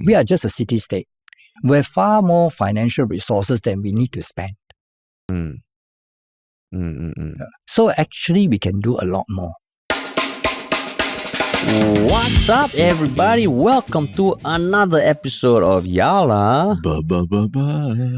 We are just a city-state. We have far more financial resources than we need to spend. So actually, we can do a lot more. What's up, everybody? Welcome to another episode of Yala,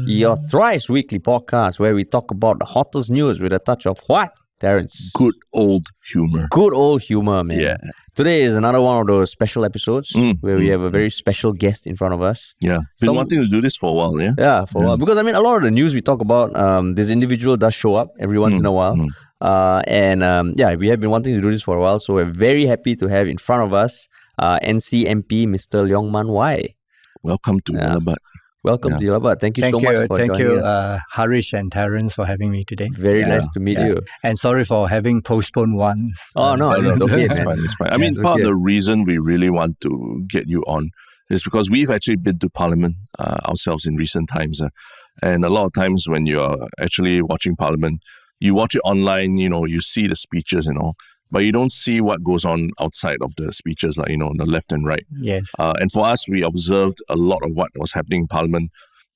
your thrice weekly podcast where we talk about the hottest news with a touch of what, Terrence? Good old humor. Good old humor, man. Yeah. Today is another one of those special episodes where we have a very special guest in front of us. Yeah. Been wanting to do this for a while, yeah? Yeah, for a while. Because, I mean, a lot of the news we talk about, this individual does show up every once in a while. We have been wanting to do this for a while, so we're very happy to have in front of us NCMP Mr. Leong Mun Wai. Welcome to Yalabat. Welcome to Yalabat. Thank you so much for joining us. Harish and Terrence, for having me today. Very nice to meet you. And sorry for having postponed once. Oh, no, it's okay. It's fine. I mean, part of the reason we really want to get you on is because we've actually been to Parliament ourselves in recent times. And a lot of times when you're actually watching Parliament, you watch it online, you see the speeches and all, but you don't see what goes on outside of the speeches, like, on the left and right. Yes. And for us, we observed a lot of what was happening in Parliament.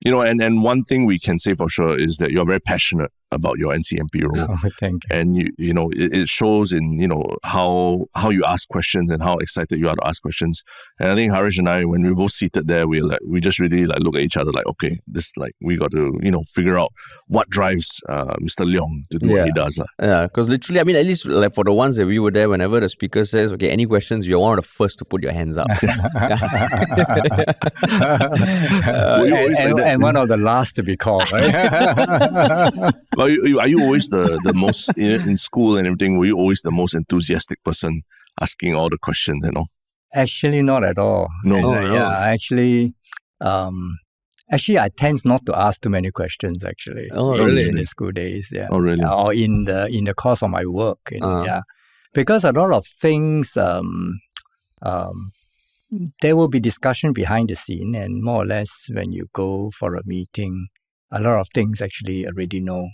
And one thing we can say for sure is that you're very passionate about your NCMP role. Oh, thank you. And it shows in how you ask questions and how excited you are to ask questions. And I think Harish and I, when we were both seated there, we just really look at each other like, okay, this we got to figure out what drives Mr. Leong to do what he does. Yeah, because literally, I mean, at least for the ones that we were there, whenever the speaker says, okay, any questions, you're one of the first to put your hands up. And one of the last to be called, right? Are you always the most, in school and everything, were you always the most enthusiastic person asking all the questions and all? Actually, not at all. No. Actually, I tend not to ask too many questions, actually. Oh, really? In the school days, yeah. Oh, really? Or in the course of my work, yeah. Because a lot of things, there will be discussion behind the scene, and more or less when you go for a meeting, a lot of things actually already know.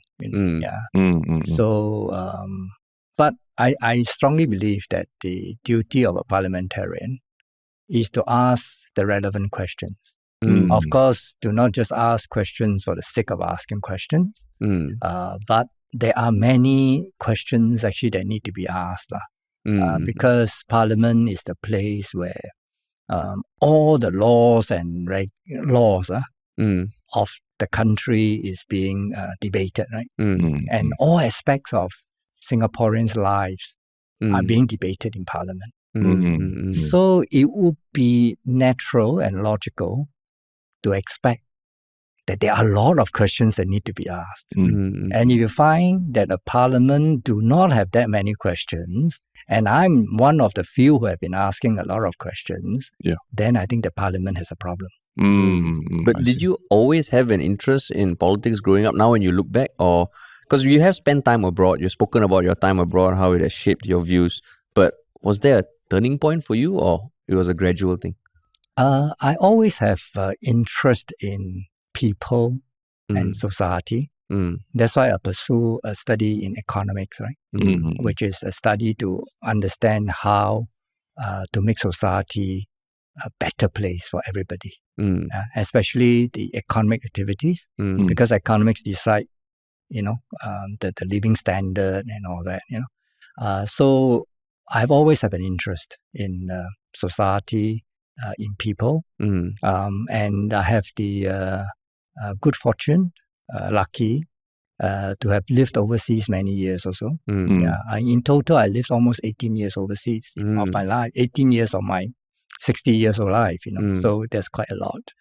So, but I strongly believe that the duty of a parliamentarian is to ask the relevant questions. Of course, do not just ask questions for the sake of asking questions, but there are many questions actually that need to be asked. Because Parliament is the place where all the laws and laws of the country is being debated, right? And all aspects of Singaporeans' lives are being debated in Parliament. So it would be natural and logical to expect that there are a lot of questions that need to be asked. And if you find that a Parliament do not have that many questions, and I'm one of the few who have been asking a lot of questions, then I think the Parliament has a problem. But did you always have an interest in politics growing up? Now when you look back, or because you have spent time abroad, you've spoken about your time abroad, how it has shaped your views, but was there a turning point for you, or it was a gradual thing? I always have interest in people and society. That's why I pursue a study in economics, right? Which is a study to understand how to make society a better place for everybody, especially the economic activities, because economics decide, the living standard and all that, So I've always had an interest in society, in people, and I have the good fortune, lucky, to have lived overseas many years also. In total, I lived almost 18 years overseas of my life, 18 years of my 60 years of life, so there's quite a lot.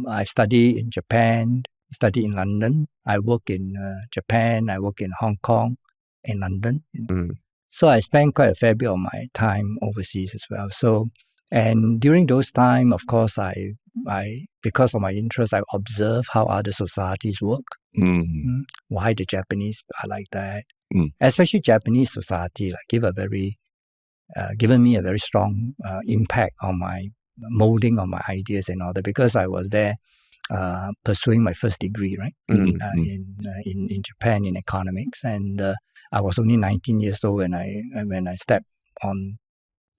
I studied in Japan, studied in London. I work in Japan, I work in Hong Kong, in London. So I spent quite a fair bit of my time overseas as well. So, and during those time, of course, I because of my interest, I observe how other societies work. Why the Japanese are like that. Especially Japanese society, given me a very strong impact on my molding of my ideas and all that, because I was there pursuing my first degree, right, in Japan in economics, and I was only 19 years old when I stepped on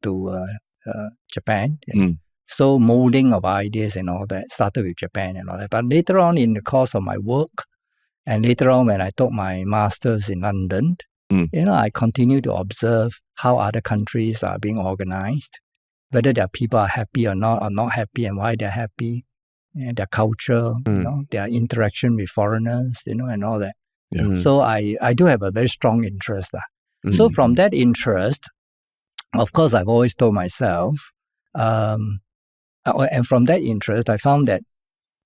to Japan. So molding of ideas and all that started with Japan and all that. But later on in the course of my work, and later on when I took my master's in London, I continue to observe how other countries are being organized, whether their people are happy or not happy, and why they're happy, and their culture, their interaction with foreigners, and all that. Yeah. So I do have a very strong interest. So from that interest, of course, I've always told myself, and from that interest, I found that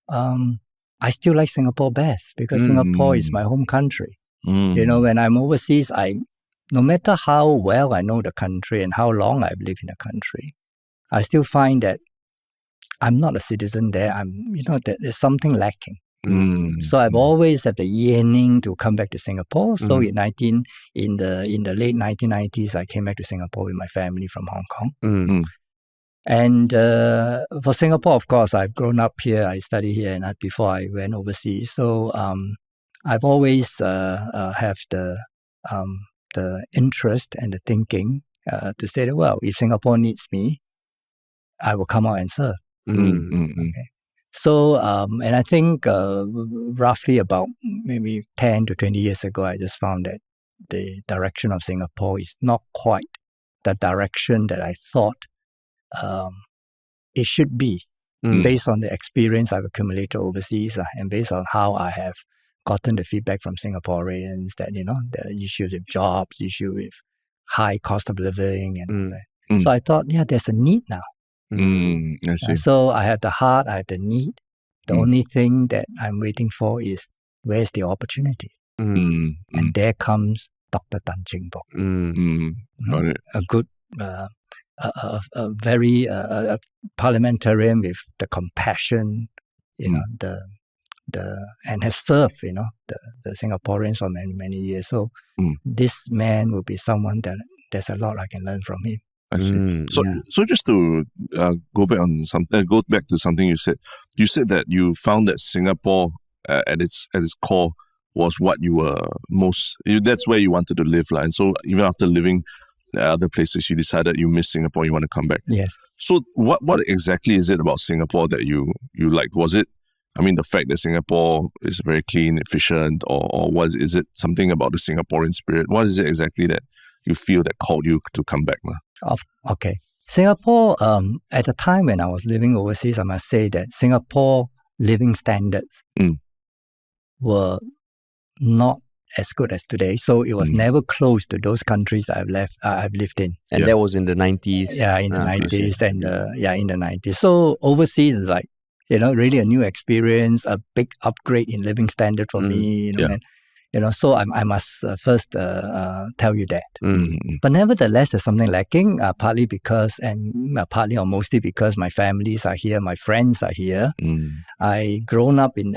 I still like Singapore best because Singapore is my home country. When I'm overseas, no matter how well I know the country and how long I've lived in the country, I still find that I'm not a citizen there. There's something lacking. So I've always had the yearning to come back to Singapore. So in the late 1990s, I came back to Singapore with my family from Hong Kong. And for Singapore, of course, I've grown up here. I studied here and before I went overseas. So I've always have the interest and the thinking to say that, well, if Singapore needs me, I will come out and serve. Okay. So, and I think roughly about maybe 10 to 20 years ago, I just found that the direction of Singapore is not quite the direction that I thought it should be, based on the experience I've accumulated overseas and based on how I have gotten the feedback from Singaporeans that, the issues with jobs, issue with high cost of living and all that. So I thought, there's a need now. I see. So I have the heart, I have the need. The only thing that I'm waiting for is where's the opportunity? And there comes Dr. Tan Ching Bok. Got it. A good, a very parliamentarian with the compassion, and has served, the Singaporeans for many, many years. So this man will be someone that there's a lot I can learn from him. I see. So just to go back to something you said. You said that you found that Singapore at its core was what you were that's where you wanted to live, and so even after living other places, you decided you miss Singapore, you want to come back. Yes. So what exactly is it about Singapore that you liked? Was it, the fact that Singapore is very clean, efficient, or is it something about the Singaporean spirit? What is it exactly that you feel that called you to come back now? Okay. Singapore, at the time when I was living overseas, I must say that Singapore living standards were not as good as today. So it was never close to those countries that I've lived in. And that was in the 90s? Yeah, in the 90s. And in the 90s. So overseas is like, really a new experience, a big upgrade in living standard for me. So I must first tell you that. But nevertheless, there's something lacking, partly because, and partly or mostly because my families are here, my friends are here. I grown up in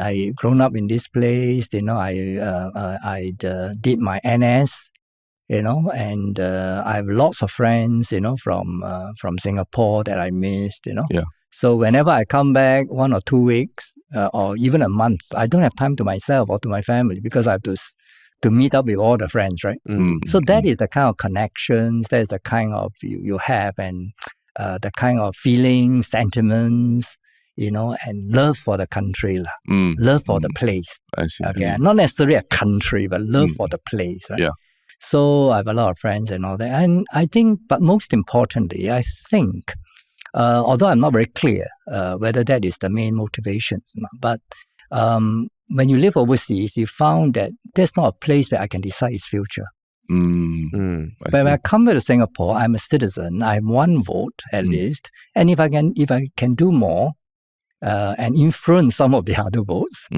this place. I did my NS. And I have lots of friends, from Singapore that I missed. So whenever I come back 1 or 2 weeks or even a month, I don't have time to myself or to my family because I have to meet up with all the friends, right? So that is the kind of connections, that is the kind of you have, and the kind of feelings, sentiments, and love for the country, love for the place. I see. Okay, not necessarily a country, but love for the place, right? Yeah. So I have a lot of friends and all that. And I think, but most importantly, I think, although I'm not very clear whether that is the main motivation, but when you live overseas, you found that there's not a place where I can decide its future. But when I come to Singapore, I'm a citizen. I have one vote at least, and if I can do more and influence some of the other votes,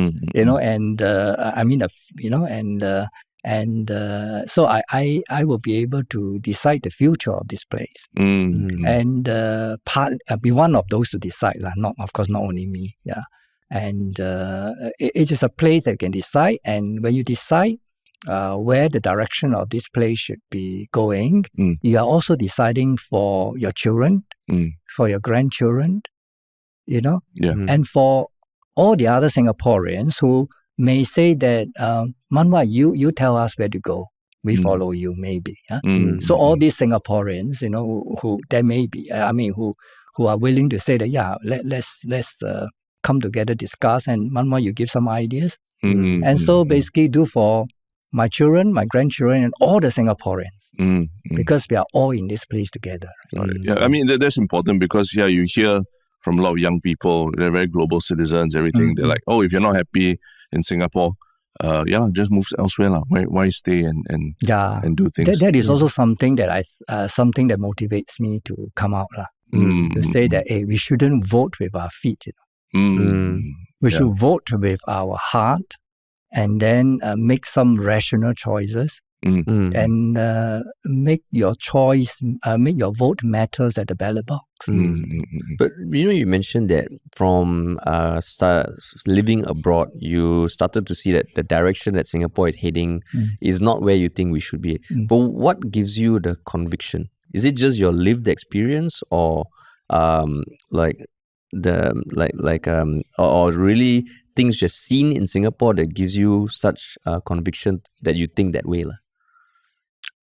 so I will be able to decide the future of this place, and be one of those to decide, not only me, and it is a place that can decide, and when you decide where the direction of this place should be going, you are also deciding for your children, for your grandchildren, and for all the other Singaporeans who may say that, Mun Wai, you tell us where to go. We follow you, maybe. So all these Singaporeans, who there may be, who are willing to say that, yeah, let's come together, discuss, and Mun Wai, you give some ideas. And so basically do for my children, my grandchildren, and all the Singaporeans, because we are all in this place together. Yeah, I mean, that's important because, you hear from a lot of young people, they're very global citizens, everything. They're like, oh, if you're not happy in Singapore, just move elsewhere. Why stay and do things? That is also something that something that motivates me to come out. To say that, hey, we shouldn't vote with our feet. We should vote with our heart and then make some rational choices and make your choice, make your vote matters at the ballot box. But you mentioned that from living abroad, you started to see that the direction that Singapore is heading is not where you think we should be. But what gives you the conviction? Is it just your lived experience, or or really things you've seen in Singapore that gives you such conviction that you think that way?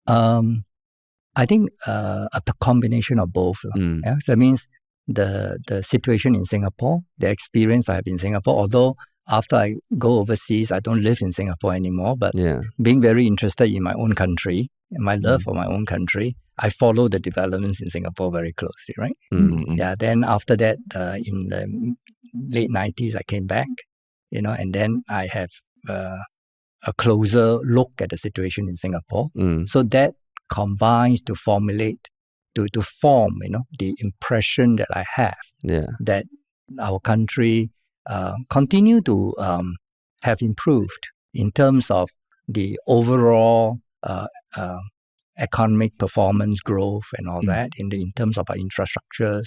I think a combination of both. Yeah? That means the situation in Singapore, the experience I have in Singapore, although after I go overseas, I don't live in Singapore anymore, but being very interested in my own country, and my love for my own country, I follow the developments in Singapore very closely, right? Yeah. Then after that, in the late 90s, I came back, and then I have a closer look at the situation in Singapore. So that combines to formulate, to form, the impression that I have that our country continue to have improved in terms of the overall economic performance, growth, and all that in terms of our infrastructures.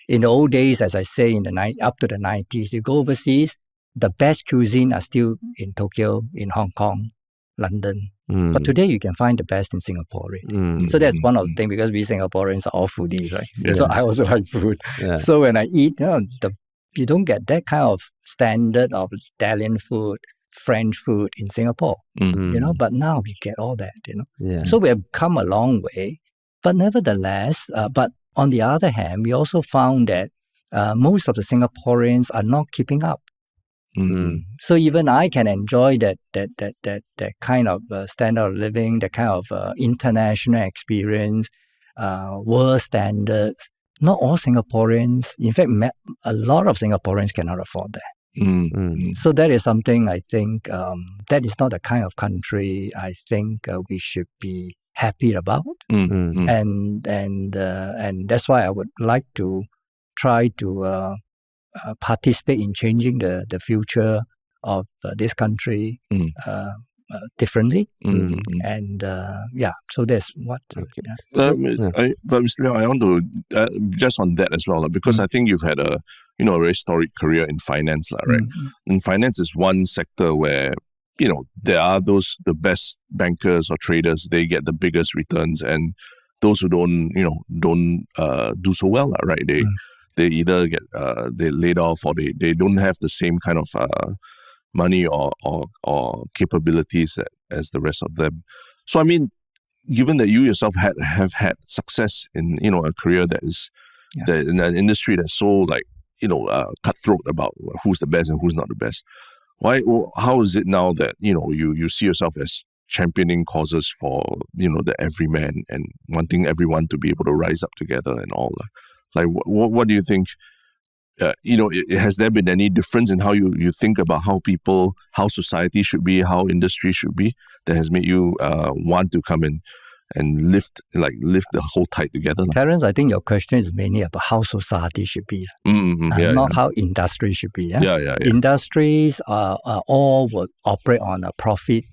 In the old days, as I say, up to the 90s, you go overseas, the best cuisine are still in Tokyo, in Hong Kong, London. But today you can find the best in Singapore. So that's one of the things, because we Singaporeans are all foodies, right? So I also like food. So when I eat, you don't get that kind of standard of Italian food, French food in Singapore, but now we get all that, So we have come a long way, but nevertheless, but on the other hand, we also found that most of the Singaporeans are not keeping up. So even I can enjoy that kind of standard of living, that kind of international experience, world standards. Not all Singaporeans, in fact, a lot of Singaporeans cannot afford that. So that is something I think that is not the kind of country I think we should be happy about, and that's why I would like to try to participate in changing the future of this country differently, and so that's what. But Mr. Leong, I want to just on that as well, because I think you've had a very storied career in finance, right? And finance is one sector where there are the best bankers or traders. They get the biggest returns, and those who don't do so well, right? They either get they laid off, or they don't have the same kind of money or capabilities as the rest of them. So I mean, given that you yourself have had success in a career that is in an industry that's so cutthroat about who's the best and who's not the best, how is it now that you see yourself as championing causes for the everyman and wanting everyone to be able to rise up together and all that? What do you think? Has there been any difference in how you think about how society should be, how industry should be, that has made you want to come in and lift the whole tide together? Terence, I think your question is mainly about how society should be, not how industry should be. Industries all would operate on a profit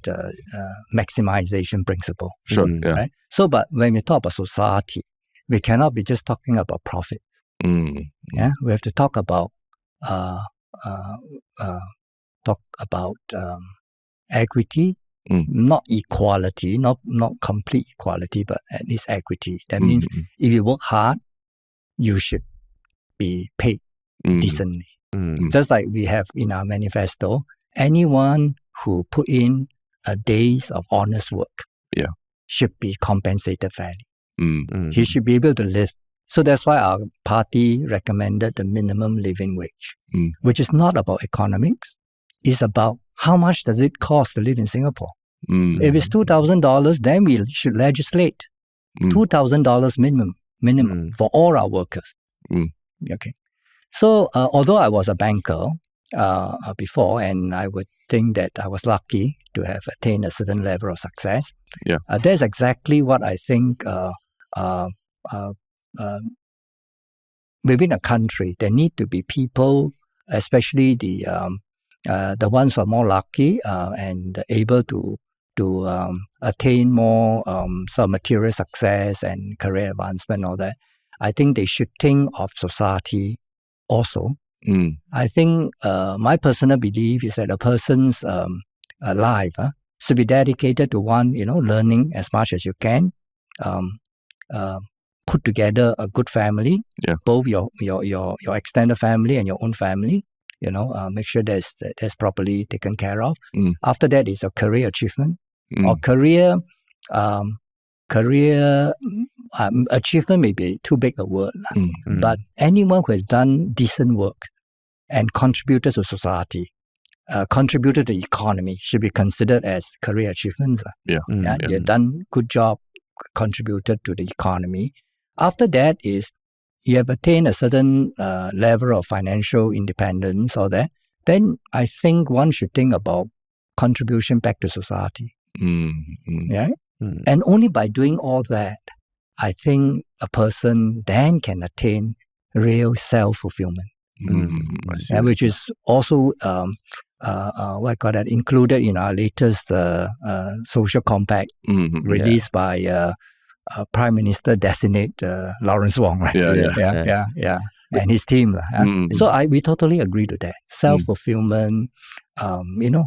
maximization principle. Sure. Right? So, but when we talk about society, we cannot be just talking about profit. We have to talk about equity, not equality, not complete equality, but at least equity. That means if you work hard, you should be paid decently. Just like we have in our manifesto, anyone who put in a days of honest work should be compensated fairly. He should be able to live So that's why our party recommended the minimum living wage, which is not about economics. It's about how much does it cost to live in Singapore. If it's $2,000, then we should legislate $2,000 minimum for all our workers. Okay. So although I was a banker before, and I would think that I was lucky to have attained a certain level of success, that's exactly what I think within a country, there need to be people, especially the ones who are more lucky and able to attain more some material success and career advancement and all that. I think they should think of society also. I think my personal belief is that a person's life should be dedicated to one, learning as much as you can, put together a good family, both your extended family and your own family. Make sure that's properly taken care of. After that is your career achievement or career achievement may be too big a word, but anyone who has done decent work and contributed to society, contributed to the economy should be considered as career achievements. You've done good job, contributed to the economy. After that is you have attained a certain level of financial independence or that, then I think one should think about contribution back to society. And only by doing all that, I think a person then can attain real self-fulfillment. Which is also included in our latest social compact released by Prime Minister designate Lawrence Wong, right? And his team. So we totally agree to that. Self-fulfillment,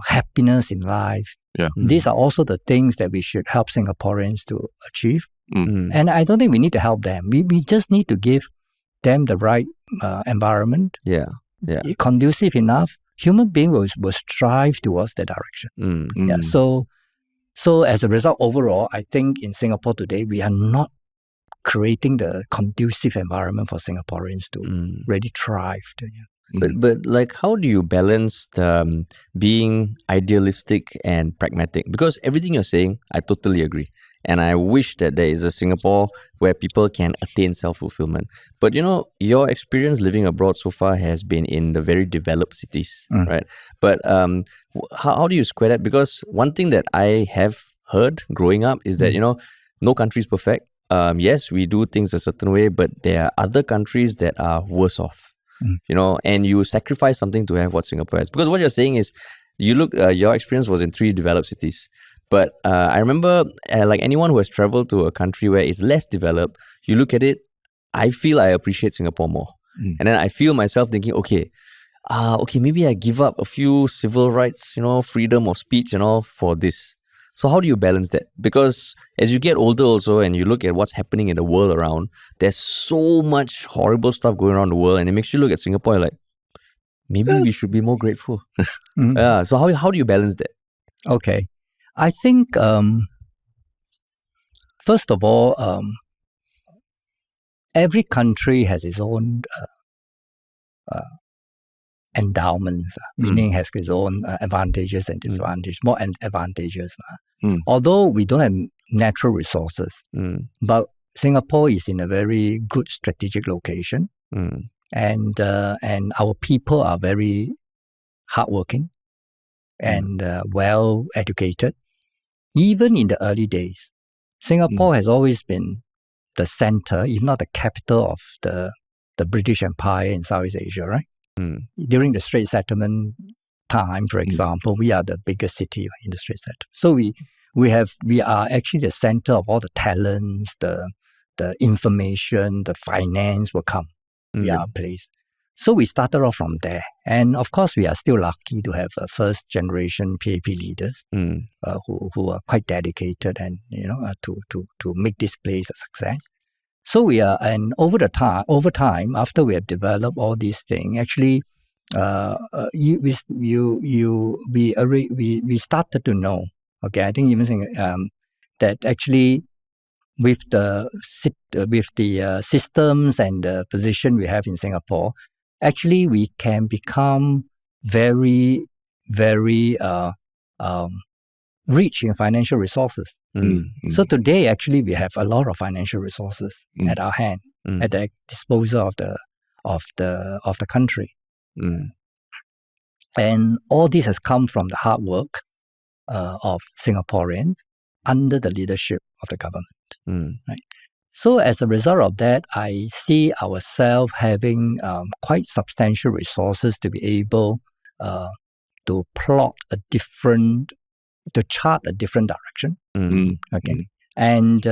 happiness in life. These are also the things that we should help Singaporeans to achieve. And I don't think we need to help them. We just need to give them the right environment. Conducive enough. Human beings will strive towards that direction. So as a result, overall, I think in Singapore today, we are not creating the conducive environment for Singaporeans to really thrive. But like, how do you balance the being idealistic and pragmatic? Because everything you're saying, I totally agree. And I wish that there is a Singapore where people can attain self-fulfillment. But your experience living abroad so far has been in the very developed cities, right? But how do you square that? Because one thing that I have heard growing up is that, no country is perfect. Yes, we do things a certain way, but there are other countries that are worse off. And you sacrifice something to have what Singapore has. Because what you're saying is, you look, your experience was in 3 developed cities. But I remember, like anyone who has traveled to a country where it's less developed, you look at it, I feel I appreciate Singapore more. And then I feel myself thinking, okay, maybe I give up a few civil rights, freedom of speech and all for this. So how do you balance that? Because as you get older also and you look at what's happening in the world around, there's so much horrible stuff going around the world, and it makes you look at Singapore like, maybe we should be more grateful. So how do you balance that? Okay. I think, first of all, every country has its own endowments, meaning has its own advantages and disadvantages, more advantages. Although we don't have natural resources, but Singapore is in a very good strategic location, and our people are very hardworking and well educated. Even in the early days, Singapore has always been the center, if not the capital of the British Empire in Southeast Asia, right? During the Strait Settlement time, for example, we are the biggest city in the Strait Settlement. So we are actually the center of all the talents, the information, the finance will come. We are a place. So we started off from there. And of course, we are still lucky to have first generation PAP leaders who are quite dedicated and, to make this place a success. So we are, and over time, after we have developed all these things, actually, we started to know. Okay, I think even saying that actually with the systems and the position we have in Singapore, actually we can become very, very rich in financial resources. So today, actually, we have a lot of financial resources at our hand, at the disposal of the country. And all this has come from the hard work of Singaporeans under the leadership of the government. Right? So as a result of that, I see ourselves having quite substantial resources to be able to chart a different direction. Okay, and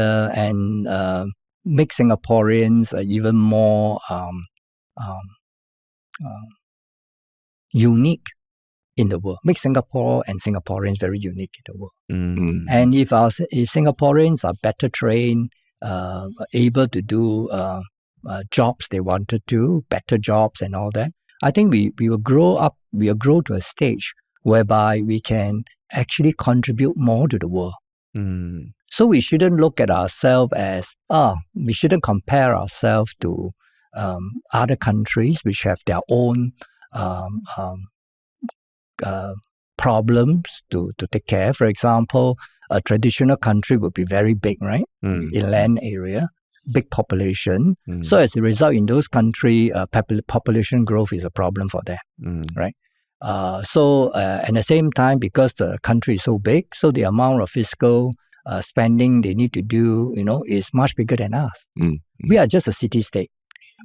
make Singaporeans even more unique in the world. Make Singapore and Singaporeans very unique in the world. And if Singaporeans are better trained, able to do jobs they wanted to, better jobs and all that, I think we will grow up. We will grow to a stage whereby we can actually contribute more to the world. So we shouldn't look at ourselves as, we shouldn't compare ourselves to other countries which have their own problems to take care. For example, a traditional country would be very big, right? In land area, big population. So as a result, in those countries, population growth is a problem for them, right? So at the same time, because the country is so big, so the amount of fiscal spending they need to do, is much bigger than us. We are just a city-state.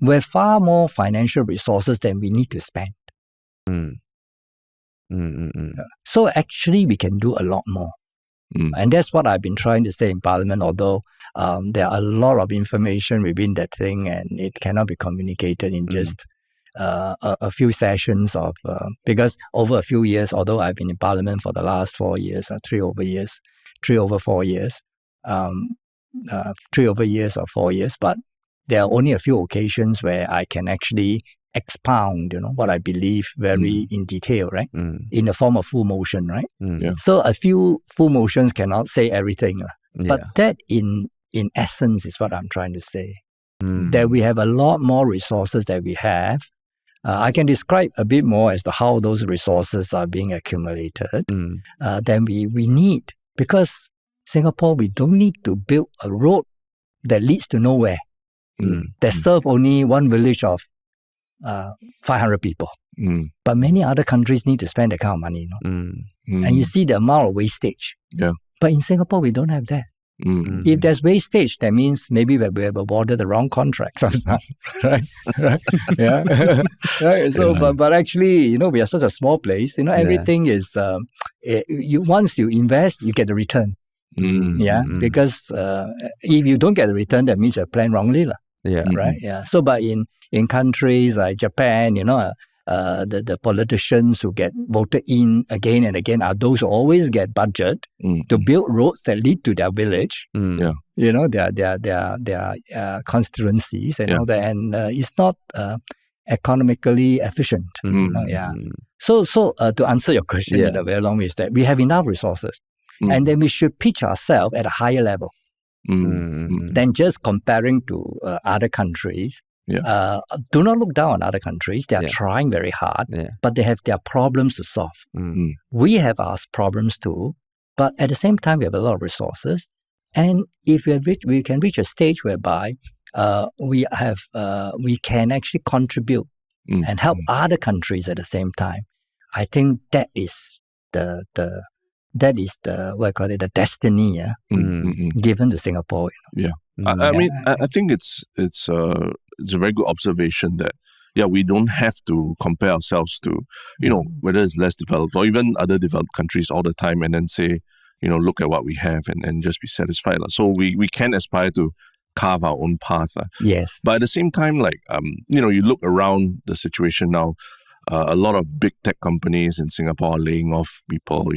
We have far more financial resources than we need to spend. So actually, we can do a lot more. And that's what I've been trying to say in Parliament, although there are a lot of information within that thing and it cannot be communicated in just a few sessions of, because over a few years, although I've been in Parliament for the last 4 years, 3 over 4 years, but there are only a few occasions where I can actually expound, what I believe very in detail, right? In the form of full motion, right? So a few full motions cannot say everything. But that in essence is what I'm trying to say. That we have a lot more resources that we have. I can describe a bit more as to how those resources are being accumulated than we need. Because Singapore, we don't need to build a road that leads to nowhere, that serve only one village of 500 people. But many other countries need to spend that kind of money. And you see the amount of wastage. But in Singapore, we don't have that. If there's wastage, that means maybe we have awarded the wrong contract sometimes, right? Right. So, but actually, we are such a small place. Everything is once you invest, you get the return. Because if you don't get the return, that means you have planned wrongly, right? So, but in countries like Japan, the politicians who get voted in again and again are those who always get budget to build roads that lead to their village, their constituencies and all that, and it's not economically efficient. So to answer your question in a very long way is that we have enough resources, and then we should pitch ourselves at a higher level than just comparing to other countries. Do not look down on other countries. They are trying very hard, but they have their problems to solve. We have our problems too, but at the same time, we have a lot of resources. And if we can reach a stage whereby we can actually contribute and help other countries at the same time, I think that is the what I call it, the destiny given to Singapore. I mean, I think it's a very good observation that we don't have to compare ourselves to whether it's less developed or even other developed countries all the time and then say look at what we have and just be satisfied. So we can aspire to carve our own path. Yes. But at the same time, you look around the situation now. A lot of big tech companies in Singapore are laying off people,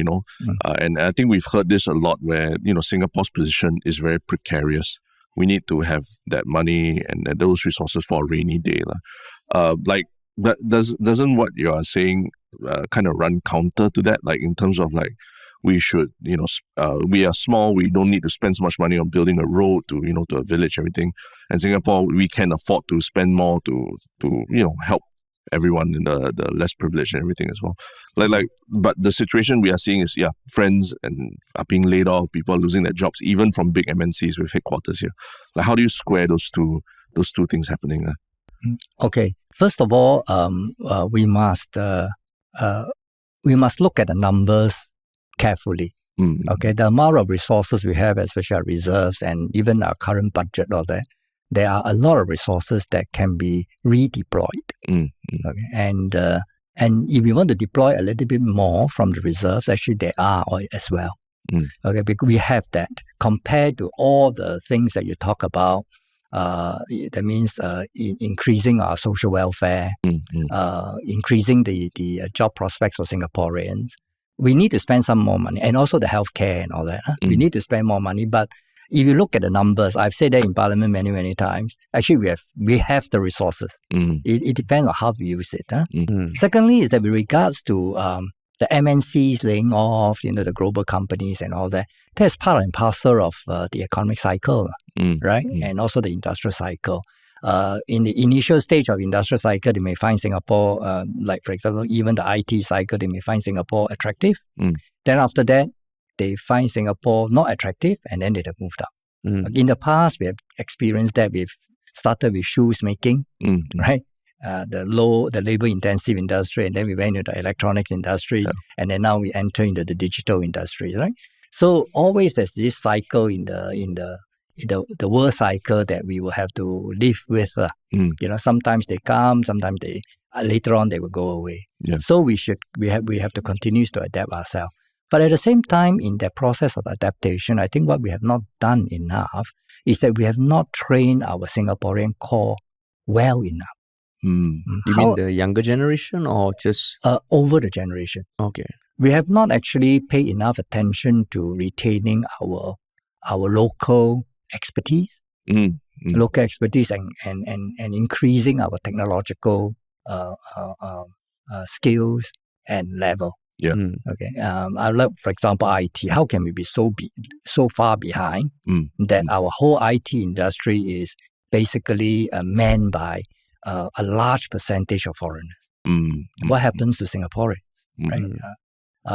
and I think we've heard this a lot where, Singapore's position is very precarious. We need to have that money and those resources for a rainy day. Doesn't what you are saying kind of run counter to that? Like in terms of we should, we are small, we don't need to spend so much money on building a road to, to a village, everything. And Singapore, we can afford to spend more to help everyone in the less privileged and everything as well. But the situation we are seeing is, friends and are being laid off, people are losing their jobs, even from big MNCs with headquarters here. Like, how do you square those two things happening? Okay, first of all, we must look at the numbers carefully. Okay, the amount of resources we have, especially our reserves and even our current budget, all that, there are a lot of resources that can be redeployed. Okay, and if we want to deploy a little bit more from the reserves, actually there are as well. Okay, because we have that compared to all the things that you talk about. That means increasing our social welfare, increasing the job prospects for Singaporeans. We need to spend some more money, and also the healthcare and all that. We need to spend more money. But if you look at the numbers, I've said that in Parliament many, many times. Actually, we have the resources. It depends on how we use it. Secondly, is that with regards to the MNCs laying off, the global companies and all that, that's part and parcel of the economic cycle, right? And also the industrial cycle. In the initial stage of industrial cycle, they may find Singapore, like for example, even the IT cycle, they may find Singapore attractive. Then after that, they find Singapore not attractive, and then they have moved up. In the past, we have experienced that. We've started with shoes making, right? The labor-intensive industry, and then we went into the electronics industry, and then now we enter into the digital industry, right? So always there's this cycle in the world cycle that we will have to live with. Sometimes they come, sometimes they later on they will go away. So we have to continue to adapt ourselves. But at the same time, in that process of adaptation, I think what we have not done enough is that we have not trained our Singaporean core well enough. You mean the younger generation or just over the generation? Okay, we have not actually paid enough attention to retaining our local expertise, and increasing our technological skills and level. Okay. I love, for example, IT. How can we be so far behind that our whole IT industry is basically manned by a large percentage of foreigners? What happens to Singaporeans? Right?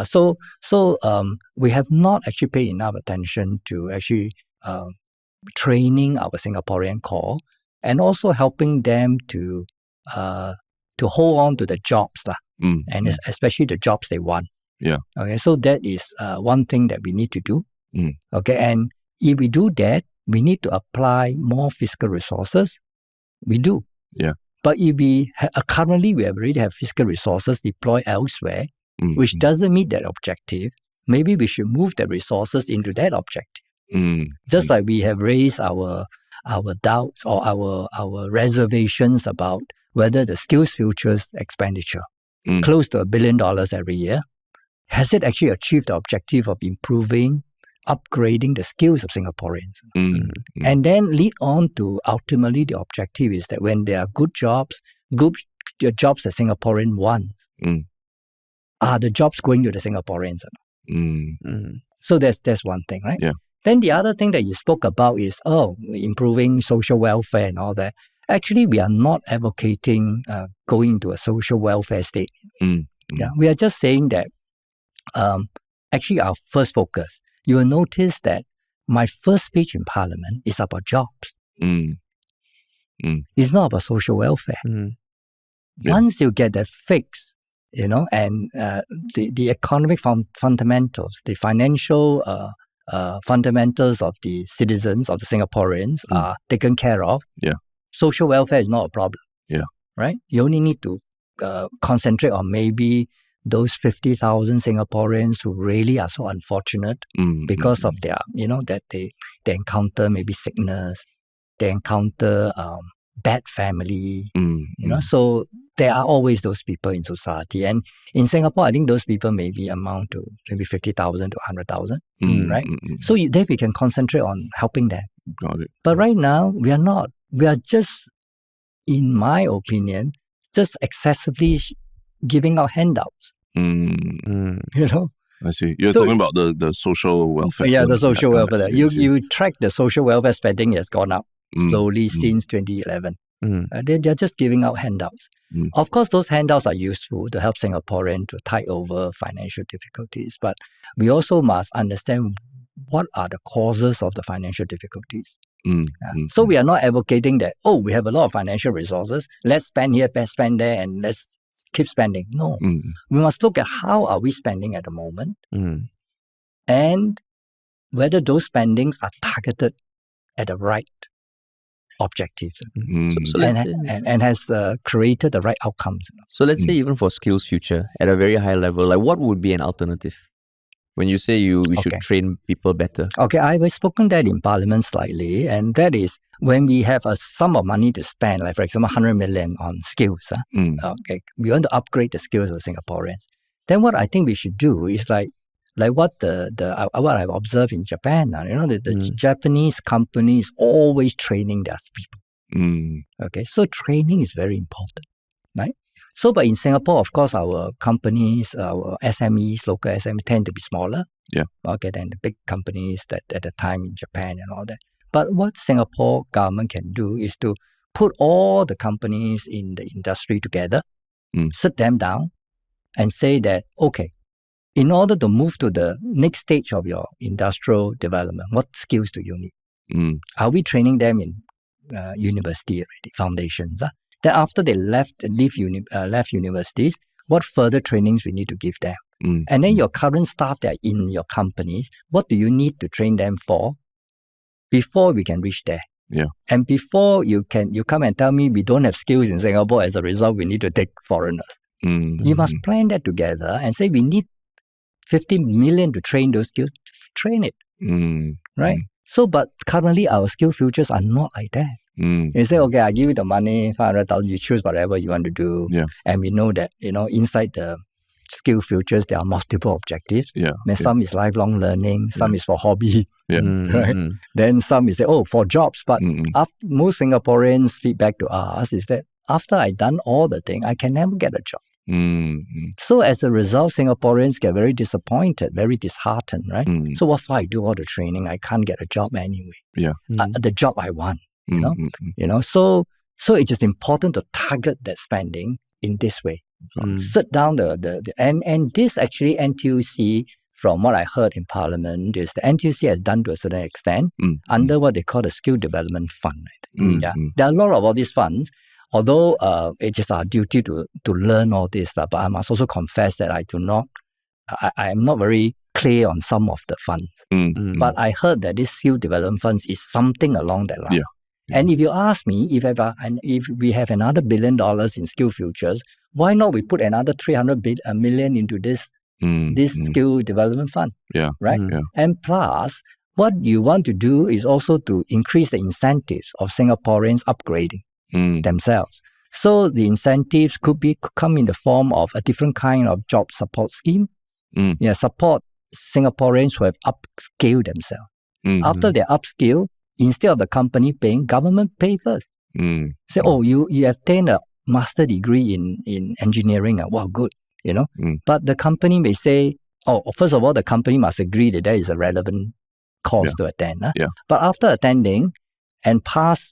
So we have not actually paid enough attention to actually training our Singaporean core and also helping them to hold on to the jobs, and especially the jobs they want. Okay, so that is one thing that we need to do. Okay, and if we do that, we need to apply more fiscal resources. We do. But if we currently we already have fiscal resources deployed elsewhere, which doesn't meet that objective, maybe we should move the resources into that objective. Just like we have raised our doubts or our reservations about whether the SkillsFuture's expenditure, close to $1 billion every year, has it actually achieved the objective of improving, upgrading the skills of Singaporeans? And then lead on to ultimately the objective is that when there are good jobs that Singaporean want, are the jobs going to the Singaporeans? So that's one thing, right? Then the other thing that you spoke about is, improving social welfare and all that. Actually, we are not advocating going to a social welfare state. We are just saying that actually our first focus, you will notice that my first speech in Parliament is about jobs. It's not about social welfare. Once you get that fixed, and the economic fundamentals, the financial fundamentals of the citizens, of the Singaporeans are taken care of, social welfare is not a problem. Right? You only need to concentrate on maybe those 50,000 Singaporeans who really are so unfortunate because of their, that they encounter maybe sickness, they encounter bad family, so there are always those people in society. And in Singapore, I think those people maybe amount to maybe 50,000 to 100,000, right? So then we can concentrate on helping them. Got it. But right now, we are not. We are just, in my opinion, just excessively giving out handouts. I see. You're talking about the social welfare. Yeah, the social welfare. I see. You track the social welfare spending has gone up slowly since 2011. They're just giving out handouts. Of course, those handouts are useful to help Singaporeans to tide over financial difficulties. But we also must understand what are the causes of the financial difficulties. So we are not advocating that, we have a lot of financial resources, let's spend here, let's spend there, and let's keep spending. No. We must look at how are we spending at the moment and whether those spendings are targeted at the right objectives and has created the right outcomes. So let's say even for SkillsFuture, at a very high level, like what would be an alternative? When you say we should train people better. Okay, I've spoken that in Parliament slightly, and that is when we have a sum of money to spend, like for example 100 million on skills. Okay, we want to upgrade the skills of Singaporeans. Then what I think we should do is like what what I've observed in Japan. The Japanese companies always training their people. Okay, so training is very important, right? So, but in Singapore, of course, our companies, our SMEs, local SMEs tend to be smaller. Yeah. Okay, than the big companies that at the time in Japan and all that. But what Singapore government can do is to put all the companies in the industry together, sit them down, and say that, okay, in order to move to the next stage of your industrial development, what skills do you need? Are we training them in university already, foundations? Then after they left universities, what further trainings we need to give them? And then your current staff that are in your companies, what do you need to train them for before we can reach there? Yeah. And before you come and tell me we don't have skills in Singapore, as a result, we need to take foreigners. You must plan that together and say we need 50 million to train those skills. Train it. Right? So, but currently our SkillsFutures are not like that. You say, okay, I give you the money, 500,000, you choose whatever you want to do. Yeah. And we know that, inside the SkillsFutures, there are multiple objectives. Some is lifelong learning, some is for hobby. Right? Then some is, for jobs. But most Singaporeans' feedback to us is that after I've done all the things, I can never get a job. So as a result, Singaporeans get very disappointed, very disheartened, right? So what if I do all the training? I can't get a job anyway. The job I want. So it is important to target that spending in this way. Sit down and this actually NTUC, from what I heard in Parliament, is the NTUC has done to a certain extent under what they call the Skill Development Fund. There are a lot of all these funds, although it is our duty to learn all this stuff. But I must also confess that I am not very clear on some of the funds. But I heard that this Skill Development Funds is something along that line. And if you ask me, if we have another $1 billion in SkillsFutures, why not we put another 300 million into this skill development fund? Right? And plus, what you want to do is also to increase the incentives of Singaporeans upgrading themselves. So the incentives could come in the form of a different kind of job support scheme. Support Singaporeans who have upskilled themselves. After they upskill, instead of the company paying, government pay first. Say, you attained a master degree in engineering. Wow, good. But the company may say, first of all, the company must agree that there is a relevant course to attend. But after attending and pass,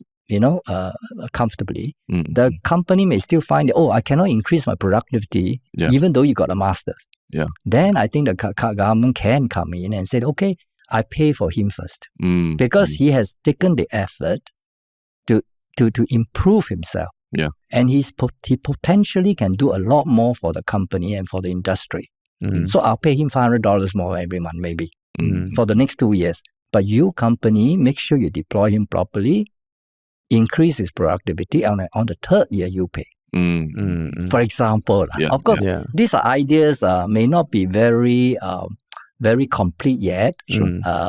comfortably, the company may still find that, I cannot increase my productivity even though you got a master's. Then I think the government can come in and say, okay, I pay for him first because he has taken the effort to improve himself. And he potentially can do a lot more for the company and for the industry. So I'll pay him $500 more every month, maybe, for the next 2 years. But you, company, make sure you deploy him properly, increase his productivity, and on the third year, you pay. For example, of course, these are ideas may not be very complete yet,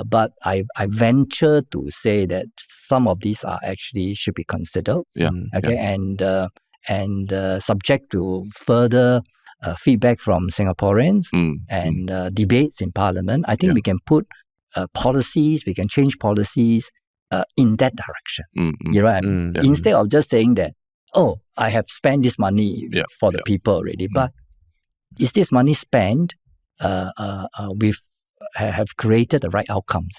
but I venture to say that some of these are actually should be considered. And subject to further feedback from Singaporeans and debates in Parliament. I think we can put policies, we can change policies in that direction. Instead of just saying that, I have spent this money for the people already, but is this money spent we've have created the right outcomes.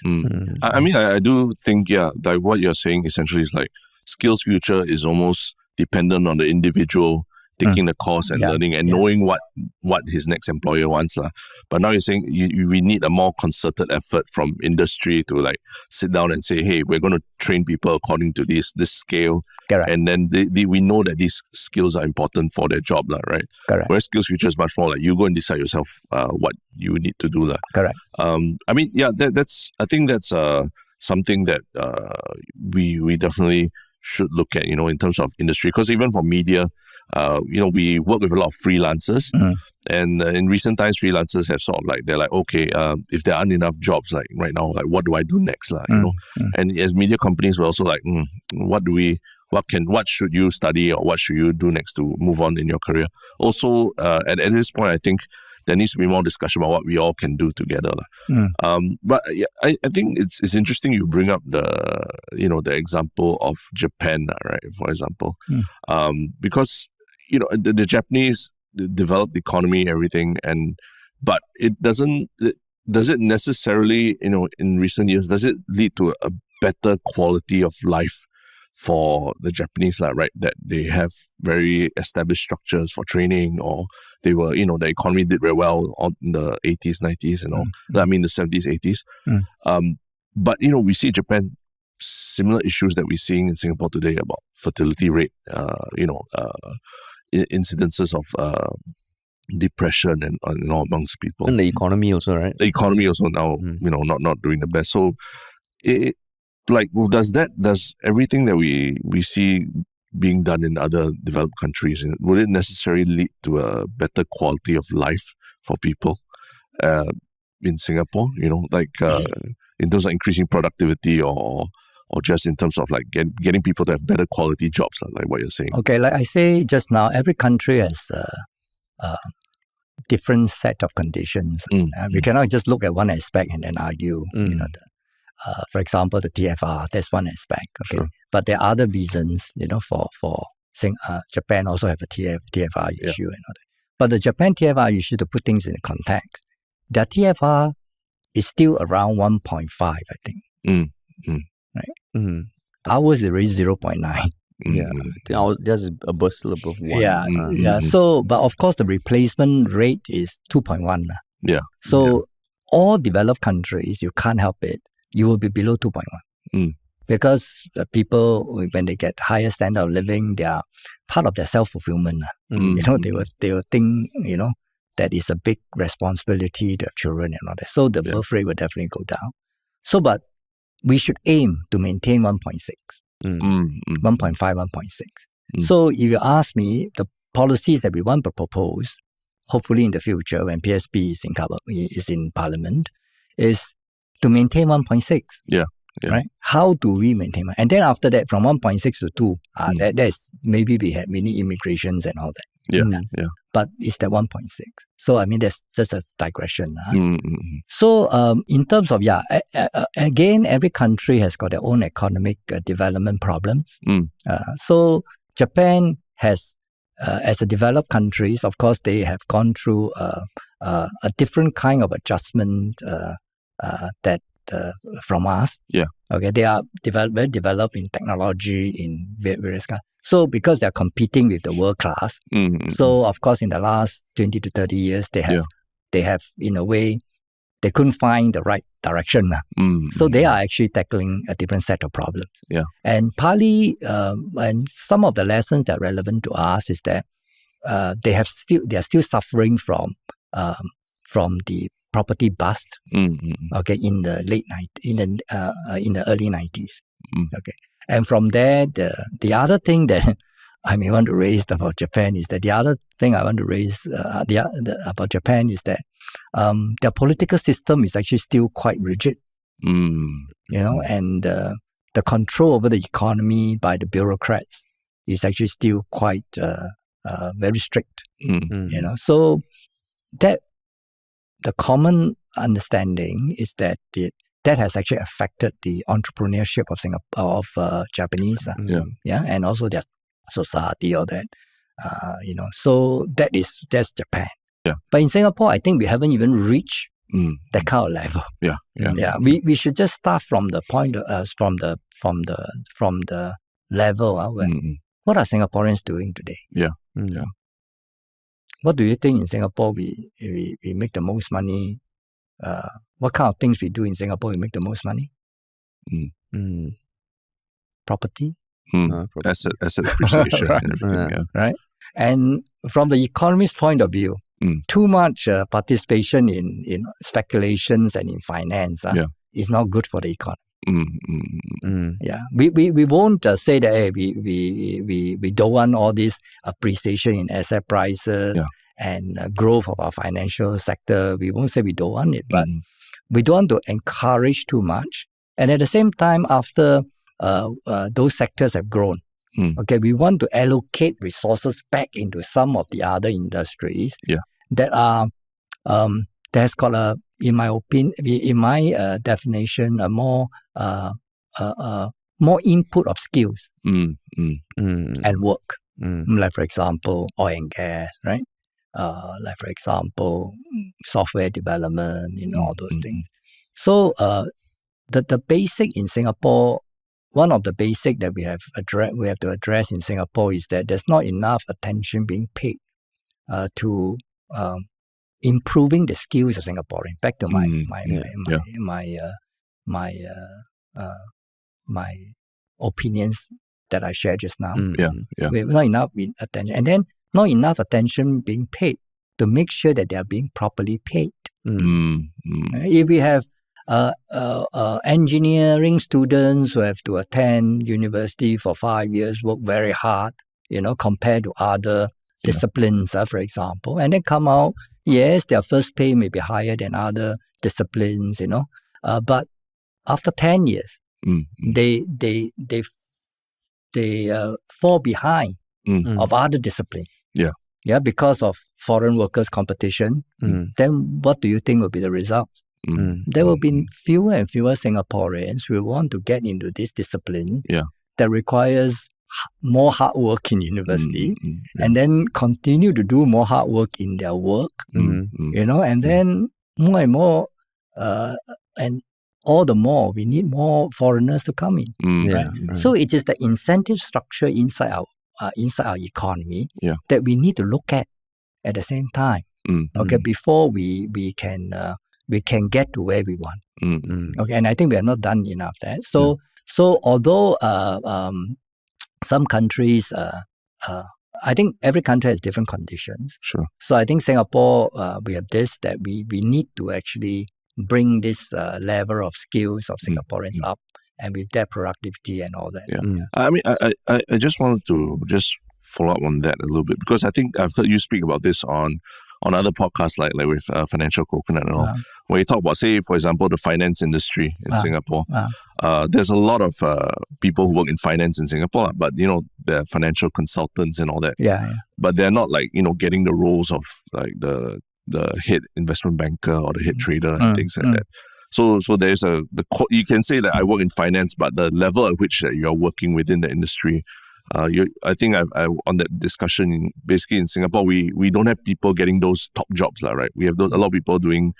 I mean, I do think, like what you're saying essentially is like SkillsFuture is almost dependent on the individual taking the course and learning and knowing what his next employer wants. But now you're saying we need a more concerted effort from industry to like sit down and say, hey, we're going to train people according to this scale. Correct. And then we know that these skills are important for their job, right? Correct. Whereas SkillsFuture is much more like you go and decide yourself what you need to do. Correct. I mean, I think that's something that we definitely should look at, in terms of industry. Because even for media, we work with a lot of freelancers, and in recent times, freelancers have sort of like, they're like, okay, if there aren't enough jobs like right now, like what do I do next, And as media companies, we're also like, what should you study or what should you do next to move on in your career? Also, at this point, I think there needs to be more discussion about what we all can do together. But I think it's interesting you bring up the example of Japan, right? For example, because the Japanese developed the economy, everything, but does it necessarily, in recent years, does it lead to a better quality of life for the Japanese, right? That they have very established structures for training, or they were, the economy did very well in the 80s, 90s and all. I mean, the 70s, 80s. But, we see Japan, similar issues that we're seeing in Singapore today about fertility rate, incidences of depression and all amongst people. And the economy also, right? The economy also now, not doing the best. So, does everything that we see being done in other developed countries, would it necessarily lead to a better quality of life for people in Singapore? In terms of increasing productivity or just in terms of like getting people to have better quality jobs, like what you're saying? Okay, like I say just now, every country has a different set of conditions. We cannot just look at one aspect and then argue, for example, the TFR, that's one aspect. Okay, sure. But there are other reasons, for Japan also have a TFR issue and all that. But the Japan TFR issue, to put things in context, the TFR is still around 1.5, I think. Right? Ours is already 0.9. Yeah, I think there's a burst still above 1. Yeah. So, but of course, the replacement rate is 2.1. Yeah. So, all developed countries, you can't help it. You will be below 2.1. Because the people, when they get higher standard of living, they are part of their self-fulfillment. They will think, that is a big responsibility to have children and all that. So the birth rate will definitely go down. So, but we should aim to maintain 1.6, 1.5, 1.6. So if you ask me, the policies that we want to propose, hopefully in the future when PSP is in Parliament, is to maintain 1.6. Yeah. Right? How do we maintain? And then after that, from 1.6 to 2, that's maybe we need immigrations and all that. Yeah. But it's that 1.6. So I mean, that's just a digression. So in terms of again, every country has got their own economic development problems. So Japan has, as a developed countries, of course, they have gone through a different kind of adjustment that from us. Yeah. Okay. They are very developed in technology in various kinds. So because they're competing with the world class, so of course in the last 20 to 30 years they have in a way they couldn't find the right direction. So they are actually tackling a different set of problems. Yeah. And partly, and some of the lessons that are relevant to us is that they are still suffering from the property bust. Okay, in the in the early 90s. Okay, and from there, the other thing that I may want to raise about Japan is that about Japan is that their political system is actually still quite rigid. And the control over the economy by the bureaucrats is actually still quite very strict. So that the common understanding is that that has actually affected the entrepreneurship of Japanese, and also their society or that, So that's Japan. Yeah. But in Singapore, I think we haven't even reached that kind of level. Yeah. We should just start from the point from the level where what are Singaporeans doing today? Yeah. What do you think in Singapore we make the most money? What kind of things we do in Singapore we make the most money? Property. Asset appreciation right. and everything. Right. And from the economist point of view, too much participation in speculations and in finance is not good for the economy. Yeah, we won't say that hey, we don't want all this appreciation in asset prices and growth of our financial sector. We won't say we don't want it, but we don't want to encourage too much. And at the same time, after those sectors have grown, we want to allocate resources back into some of the other industries that are that's got a, in my opinion, in my definition, a more input of skills and work. Like for example, oil and gas, right? Like for example, software development, all those things. So the basic in Singapore, one of the basic that we have to address in Singapore is that there's not enough attention being paid to improving the skills of Singaporeans. Back to my opinions that I shared just now. We have not enough attention, and then not enough attention being paid to make sure that they are being properly paid. If we have engineering students who have to attend university for 5 years, work very hard, compared to other disciplines, for example, and then come out, yes, their first pay may be higher than other disciplines, but after 10 years, they fall behind of other disciplines. Because of foreign workers' competition. Then what do you think will be the result? There will be fewer and fewer Singaporeans who want to get into this discipline that requires more hard work in university and then continue to do more hard work in their work, and then more and more, and all the more we need more foreigners to come in. Right? So it is the incentive structure inside our economy that we need to look at the same time. Before we can get to where we want. And I think we are not done enough there. So although some countries, I think every country has different conditions. Sure. So I think Singapore, we have this, that we need to actually bring this level of skills of Singaporeans up, and with their productivity and all that. I mean, I just wanted to just follow up on that a little bit, because I think I've heard you speak about this on other podcasts like with Financial Coconut and all, where you talk about, say, for example, the finance industry in Singapore. There's a lot of people who work in finance in Singapore, but, they're financial consultants and all that. But they're not getting the roles of like the head investment banker or the head trader and things like that. So there's you can say that I work in finance, but the level at which you're working within the industry, I think I've on that discussion, basically in Singapore, we don't have people getting those top jobs, right? We have a lot of people doing,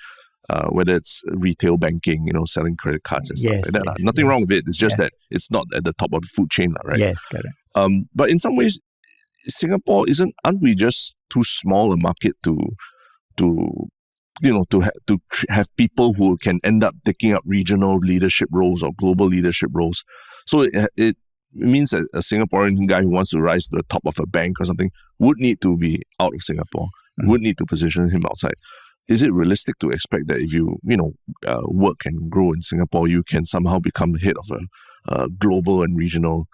whether it's retail banking, selling credit cards and stuff like that. Nothing wrong with it. It's just that it's not at the top of the food chain, right? Yes, correct. But in some ways, Singapore aren't we just too small a market to have people who can end up taking up regional leadership roles or global leadership roles? So it means that a Singaporean guy who wants to rise to the top of a bank or something would need to be out of Singapore, would need to position him outside. Is it realistic to expect that if you work and grow in Singapore, you can somehow become head of a global and regional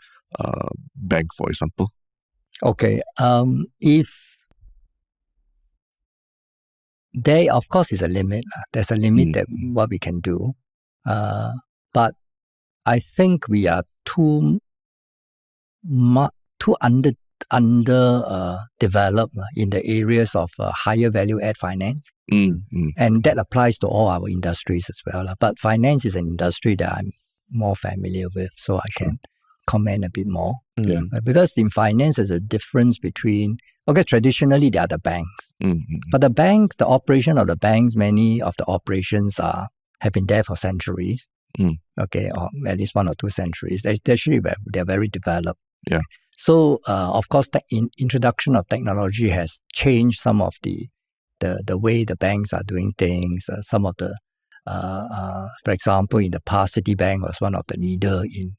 bank, for example? Okay. If there, of course, is a limit. There's a limit that what we can do. But I think we are too underdeveloped in the areas of higher value add finance. And that applies to all our industries as well. But finance is an industry that I'm more familiar with, so I can comment a bit more. Because in finance, there's a difference between, traditionally they are the banks. But the banks, the operation of the banks, many of the operations have been there for centuries. Or at least 1 or 2 centuries. They're very developed. So, of course, the introduction of technology has changed some of the way the banks are doing things. Some of the, for example, in the past, Citibank was one of the leader in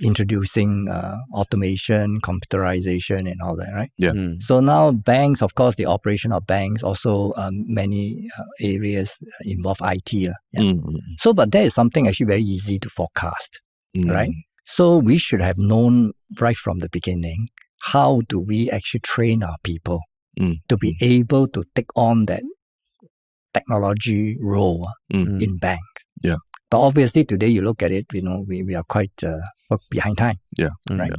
introducing automation, computerization, and all that, right? So now banks, of course, the operation of banks also many areas involve IT. So, but that is something actually very easy to forecast, right? So we should have known right from the beginning how do we actually train our people to be able to take on that technology role in banks. But obviously today you look at it, we are quite behind time. Right.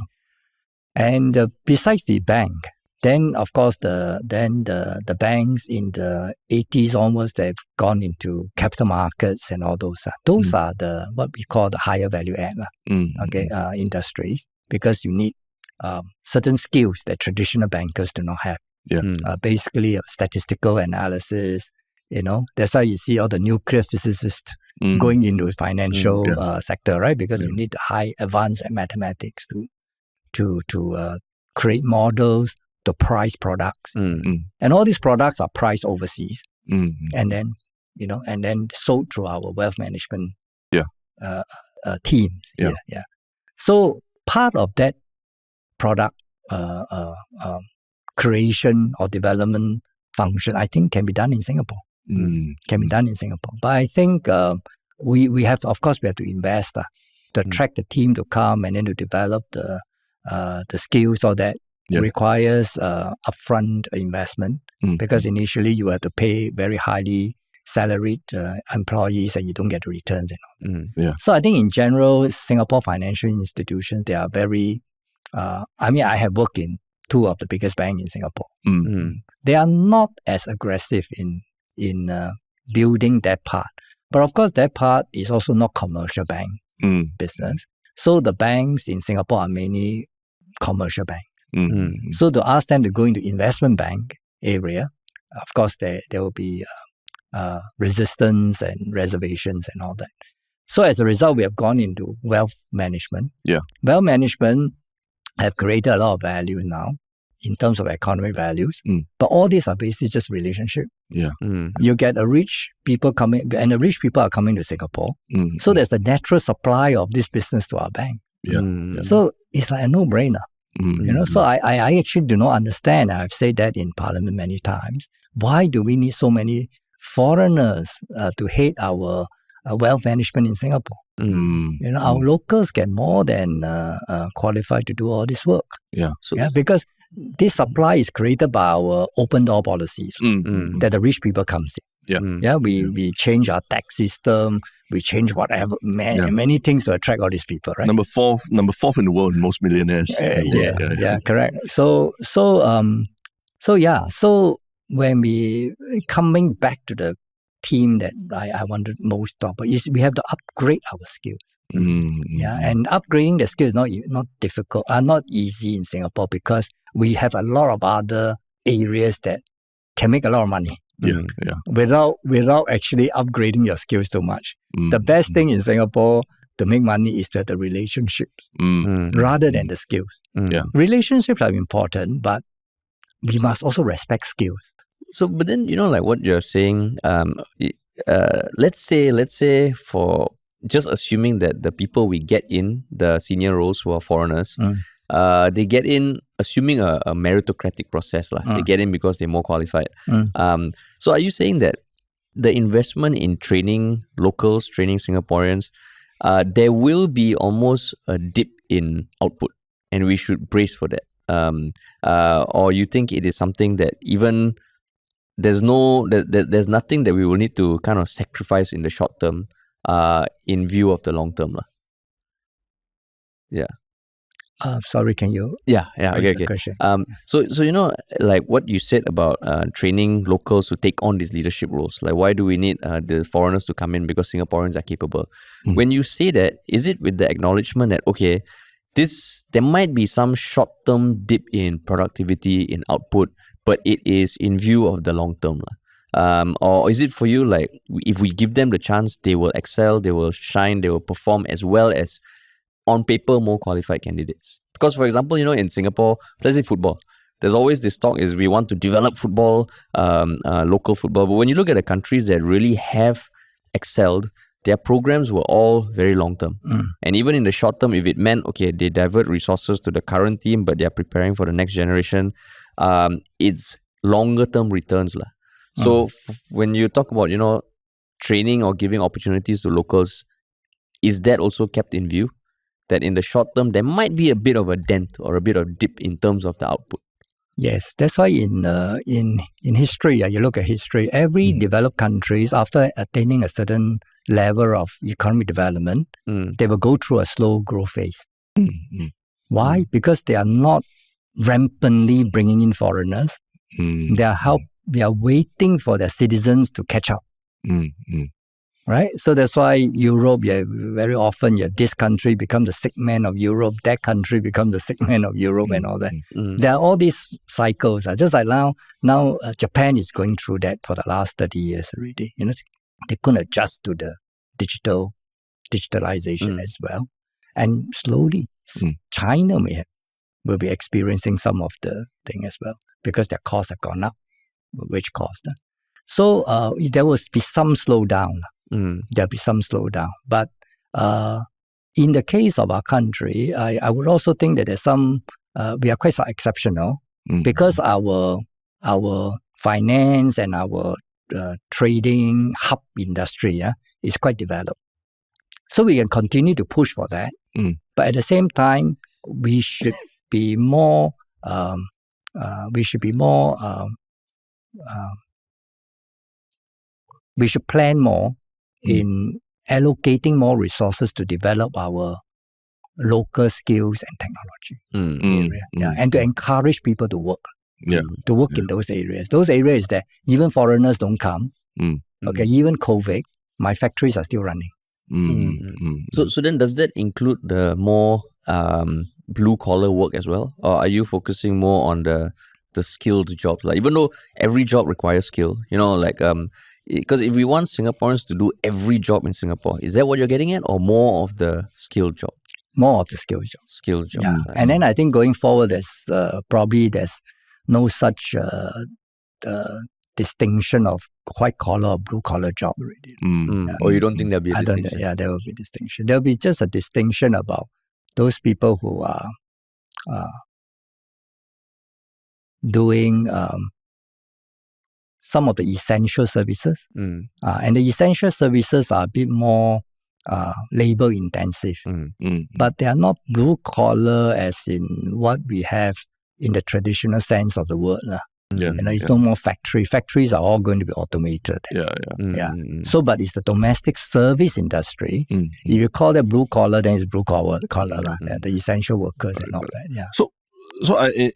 And besides the bank, then of course the banks in the 80s onwards, they've gone into capital markets and all those. Those are the what we call the higher value add industries, because you need certain skills that traditional bankers do not have. Basically statistical analysis. That's why you see all the nuclear physicists going into the financial sector, right? Because you need the high advanced mathematics to create models, to price products, and all these products are priced overseas, and then and then sold through our wealth management teams. So part of that product creation or development function, I think, can be done in Singapore. But I think we have to, of course, we have to invest to attract the team to come and then to develop the skills. All that requires upfront investment, because initially you have to pay very highly salaried employees and you don't get the returns and all. So I think in general, Singapore financial institutions, they are very. I have worked in 2 of the biggest banks in Singapore. They are not as aggressive in building that part. But of course, that part is also not commercial bank business. So the banks in Singapore are mainly commercial banks. So to ask them to go into investment bank area, of course, there will be resistance and reservations and all that. So as a result, we have gone into wealth management. Wealth management have created a lot of value now in terms of economic values. But all these are basically just relationship. You get a rich people coming, and the rich people are coming to Singapore. So there's a natural supply of this business to our bank. So it's like a no-brainer. So I actually do not understand, and I've said that in Parliament many times, why do we need so many foreigners to head our wealth management in Singapore? Our locals get more than qualified to do all this work. Because this supply is created by our open door policies that the rich people comes in. We change our tax system, we change whatever many things to attract all these people, right? Number fourth in the world, most millionaires. Correct. So when we coming back to the theme that I wanted most to talk about is we have to upgrade our skills. And upgrading the skills is not difficult, not easy in Singapore, because we have a lot of other areas that can make a lot of money. Without actually upgrading your skills too much. The best thing in Singapore to make money is to have the relationships rather than the skills. Relationships are important, but we must also respect skills. So, but then, like what you're saying, let's say for just assuming that the people we get in, the senior roles who are foreigners, they get in assuming a meritocratic process. They get in because they're more qualified. So are you saying that the investment in training locals, training Singaporeans, there will be almost a dip in output and we should brace for that? Or you think it is something that even there's nothing that we will need to kind of sacrifice in the short term in view of the long term? Sorry, can you? Okay. Question? So like what you said about training locals to take on these leadership roles. Like, why do we need the foreigners to come in because Singaporeans are capable? When you say that, is it with the acknowledgement that, okay, there might be some short-term dip in productivity, in output, but it is in view of the long term. Or is it for you like, if we give them the chance, they will excel, they will shine, they will perform as well as on paper more qualified candidates? Because for example, in Singapore, let's say football, there's always this talk is we want to develop football, local football. But when you look at the countries that really have excelled, their programs were all very long term. And even in the short term, if it meant, okay, they divert resources to the current team, but they're preparing for the next generation, it's longer term returns. So when you talk about, training or giving opportunities to locals, is that also kept in view? That in the short term, there might be a bit of a dent or a bit of dip in terms of the output? Yes, that's why in history, you look at history, every developed countries, after attaining a certain level of economic development, they will go through a slow growth phase. Why? Because they are not rampantly bringing in foreigners. They are waiting for their citizens to catch up. Right? So that's why Europe, very often this country becomes the sick man of Europe, that country becomes the sick man of Europe and all that. There are all these cycles. Just like now Japan is going through that for the last 30 years already. They couldn't adjust to the digitalization as well. And slowly, China will be experiencing some of the thing as well, because their costs have gone up, wage cost. So there will be some slowdown. There'll be some slowdown. But in the case of our country, I would also think that there's some, we are quite exceptional because our finance and our trading hub industry is quite developed. So we can continue to push for that. But at the same time, we should be more, we should plan more in allocating more resources to develop our local skills and technology area. And to encourage people to work. In those areas. Those areas that even foreigners don't come. Even COVID, my factories are still running. So then does that include the more blue collar work as well? Or are you focusing more on the skilled jobs? Like, even though every job requires skill, because if we want Singaporeans to do every job in Singapore, is that what you're getting at, or more of the skilled job? More of the skilled job. Skilled job. Yeah. And then I think going forward, there's no such distinction of white collar or blue collar job already. Or you don't think there'll be a distinction? There will be distinction. There'll be just a distinction about those people who are doing some of the essential services. And the essential services are a bit more labor intensive. But they are not blue collar as in what we have in the traditional sense of the word. It's no more factory. Factories are all going to be automated. So, but it's the domestic service industry. If you call that blue collar, then it's blue collar, the essential workers and all that. So I,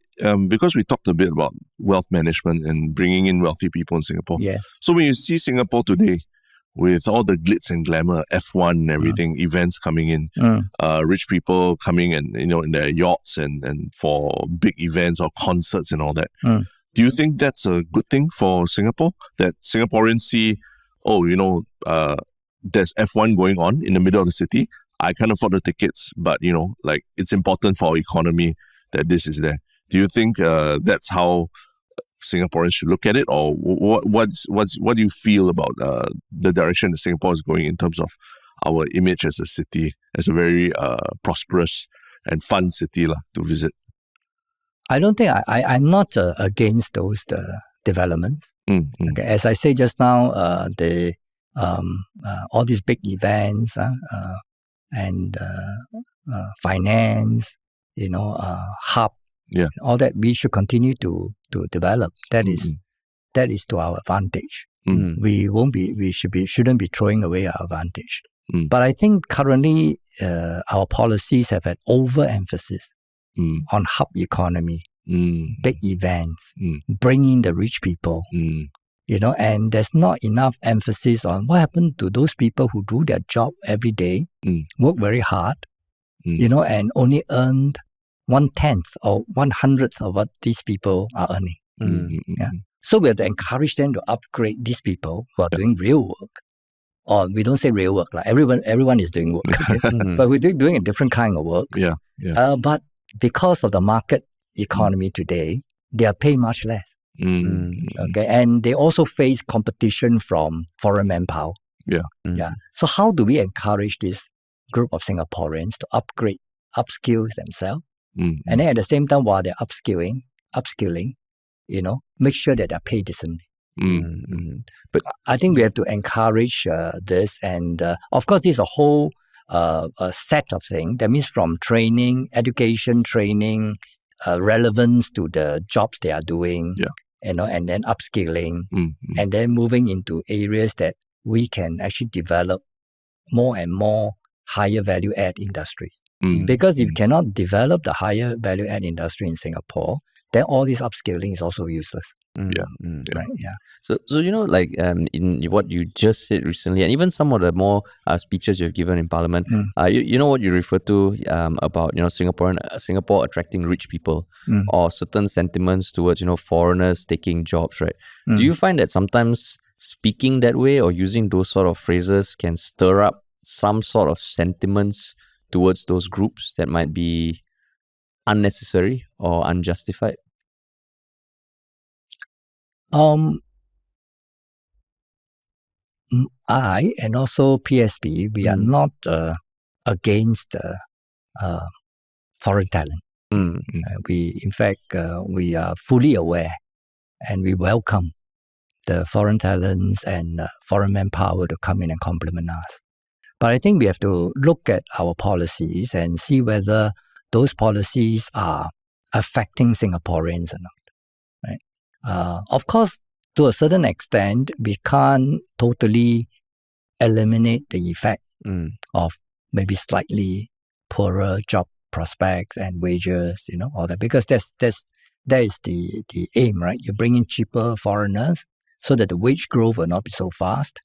because we talked a bit about wealth management and bringing in wealthy people in Singapore. Yes. So when you see Singapore today, with all the glitz and glamour, F1 and everything, events coming in, rich people coming and in their yachts and for big events or concerts and all that. Do you think that's a good thing for Singapore? That Singaporeans see, there's F1 going on in the middle of the city. I can't afford the tickets, but it's important for our economy that this is there. Do you think that's how Singaporeans should look at it, or what do you feel about the direction that Singapore is going in terms of our image as a city, as a very prosperous and fun city to visit? I don't think I'm not against those developments. Okay, as I say just now, all these big events and finance, hub, all that we should continue to develop. That is to our advantage. We shouldn't be throwing away our advantage. But I think currently our policies have an overemphasis on hub economy, big events, bringing the rich people, and there's not enough emphasis on what happened to those people who do their job every day, work very hard, and only earned 1/10 or 1/100th of what these people are earning. Yeah. So we have to encourage them to upgrade these people who are doing real work. Or we don't say real work, like everyone is doing work, but we're doing a different kind of work. But because of the market economy today, they are paid much less. Okay, and they also face competition from foreign manpower. So how do we encourage this group of Singaporeans to upskill themselves, and then at the same time while they're upskilling, make sure that they're paid decently. But I think we have to encourage this, and of course, this is a whole set of things. That means from training, education, training, relevance to the jobs they are doing, and then upskilling, and then moving into areas that we can actually develop more and more higher value add industries. Because if you cannot develop the higher value add industry in Singapore, then all this upscaling is also useless. Right? So like in what you just said recently, and even some of the more speeches you've given in Parliament, you know what you refer to about Singapore attracting rich people, or certain sentiments towards foreigners taking jobs, right? Do you find that sometimes speaking that way or using those sort of phrases can stir up some sort of sentiments towards those groups that might be unnecessary or unjustified? I and also PSP, we are not against foreign talent. In fact, we are fully aware and we welcome the foreign talents and foreign manpower to come in and complement us. But I think we have to look at our policies and see whether those policies are affecting Singaporeans or not. Right? Of course, to a certain extent, we can't totally eliminate the effect of maybe slightly poorer job prospects and wages, all that, because that is the aim, right? You bring in cheaper foreigners so that the wage growth will not be so fast,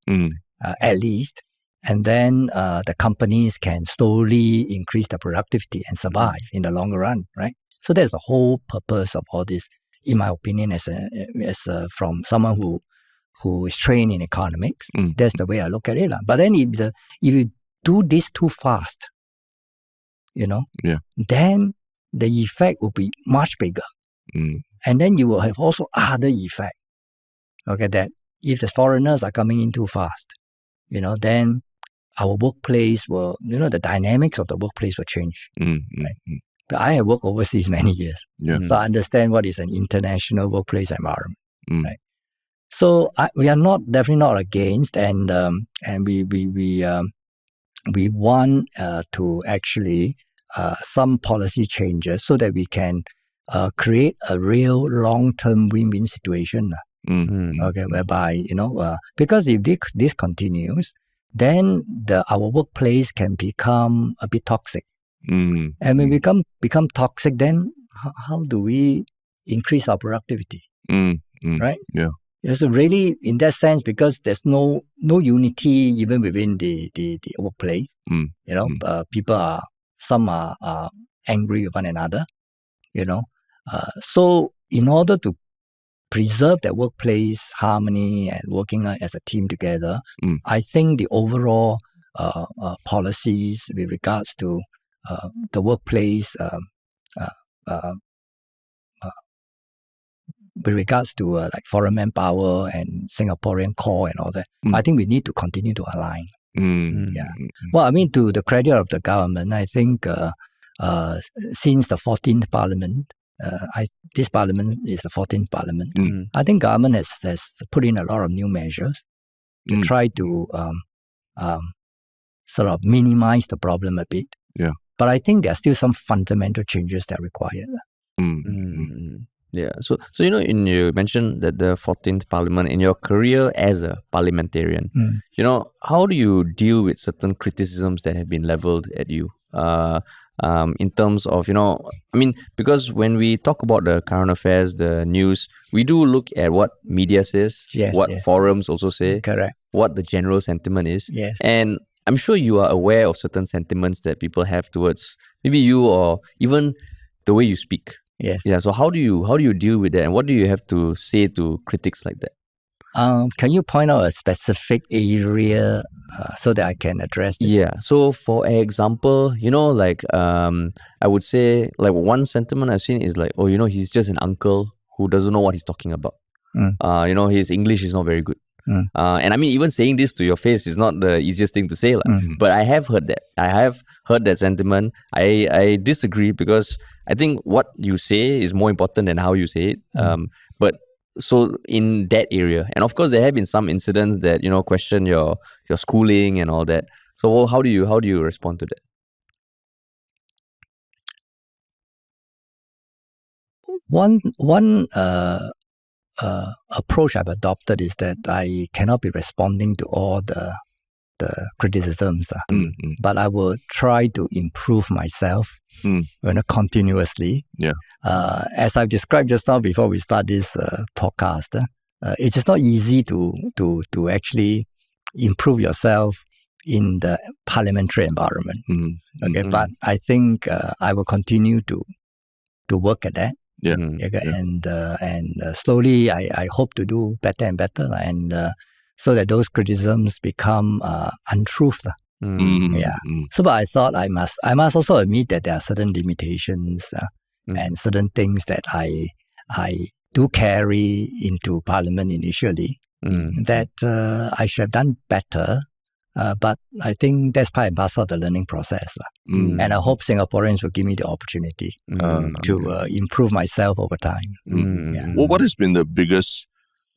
at least. And then the companies can slowly increase their productivity and survive in the longer run, right? So that's the whole purpose of all this, in my opinion, as from someone who is trained in economics. That's the way I look at it. But then if you do this too fast, then the effect will be much bigger. And then you will have also other effects. Okay, that if the foreigners are coming in too fast, then our workplace will, the dynamics of the workplace will change. Right? But I have worked overseas many years, so I understand what is an international workplace environment. Right? So we are definitely not against, and we want to actually some policy changes so that we can create a real long-term win-win situation. Okay, whereby because if this continues, then our workplace can become a bit toxic. And when we become toxic, then how do we increase our productivity? Right? So really, in that sense, because there's no unity even within the workplace. People some are angry with one another. So in order to preserve that workplace harmony and working as a team together, I think the overall policies with regards to the workplace, with regards to like foreign manpower and Singaporean core and all that, I think we need to continue to align. Well, I mean, to the credit of the government, I think since the 14th Parliament, this Parliament is the 14th Parliament. I think government has put in a lot of new measures to try to sort of minimize the problem a bit. But I think there are still some fundamental changes that are required. Yeah. So you mentioned that the 14th Parliament, in your career as a parliamentarian, how do you deal with certain criticisms that have been leveled at you? In terms of, because when we talk about the current affairs, the news, we do look at what media says, forums also say, correct, what the general sentiment is. Yes. And I'm sure you are aware of certain sentiments that people have towards maybe you or even the way you speak. Yes. Yeah. So how do you deal with that, and what do you have to say to critics like that? Can you point out a specific area so that I can address it? Yeah. So for example, I would say like one sentiment I've seen is like, oh, he's just an uncle who doesn't know what he's talking about. His English is not very good. And I mean, even saying this to your face is not the easiest thing to say. But I have heard that. I have heard that sentiment. I disagree because I think what you say is more important than how you say it. But so in that area, and of course there have been some incidents that question your schooling and all that. So how do you respond to that? One approach I've adopted is that I cannot be responding to all the criticisms, but I will try to improve myself continuously. Yeah. As I've described just now before we start this podcast, it's just not easy to actually improve yourself in the parliamentary environment. But I think I will continue to work at that. Yeah. And slowly I hope to do better and better, and so that those criticisms become untruth. So, but I thought I must also admit that there are certain limitations and certain things that I do carry into Parliament initially that I should have done better. But I think that's part and parcel of the learning process. And I hope Singaporeans will give me the opportunity to improve myself over time. Well, what has been the biggest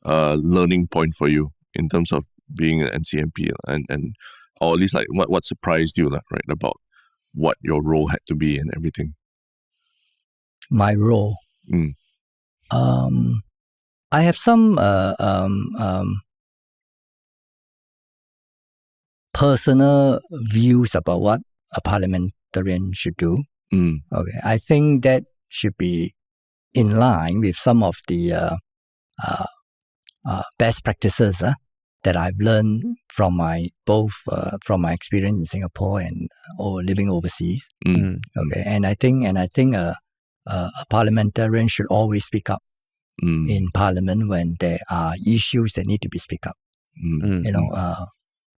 learning point for you in terms of being an NCMP, and or at least like what surprised you, right, about what your role had to be and everything? My role? I have some personal views about what a parliamentarian should do. I think that should be in line with some of the best practices that I've learned from my experience in Singapore and living overseas. And I think a parliamentarian should always speak up in Parliament when there are issues that need to be speak up.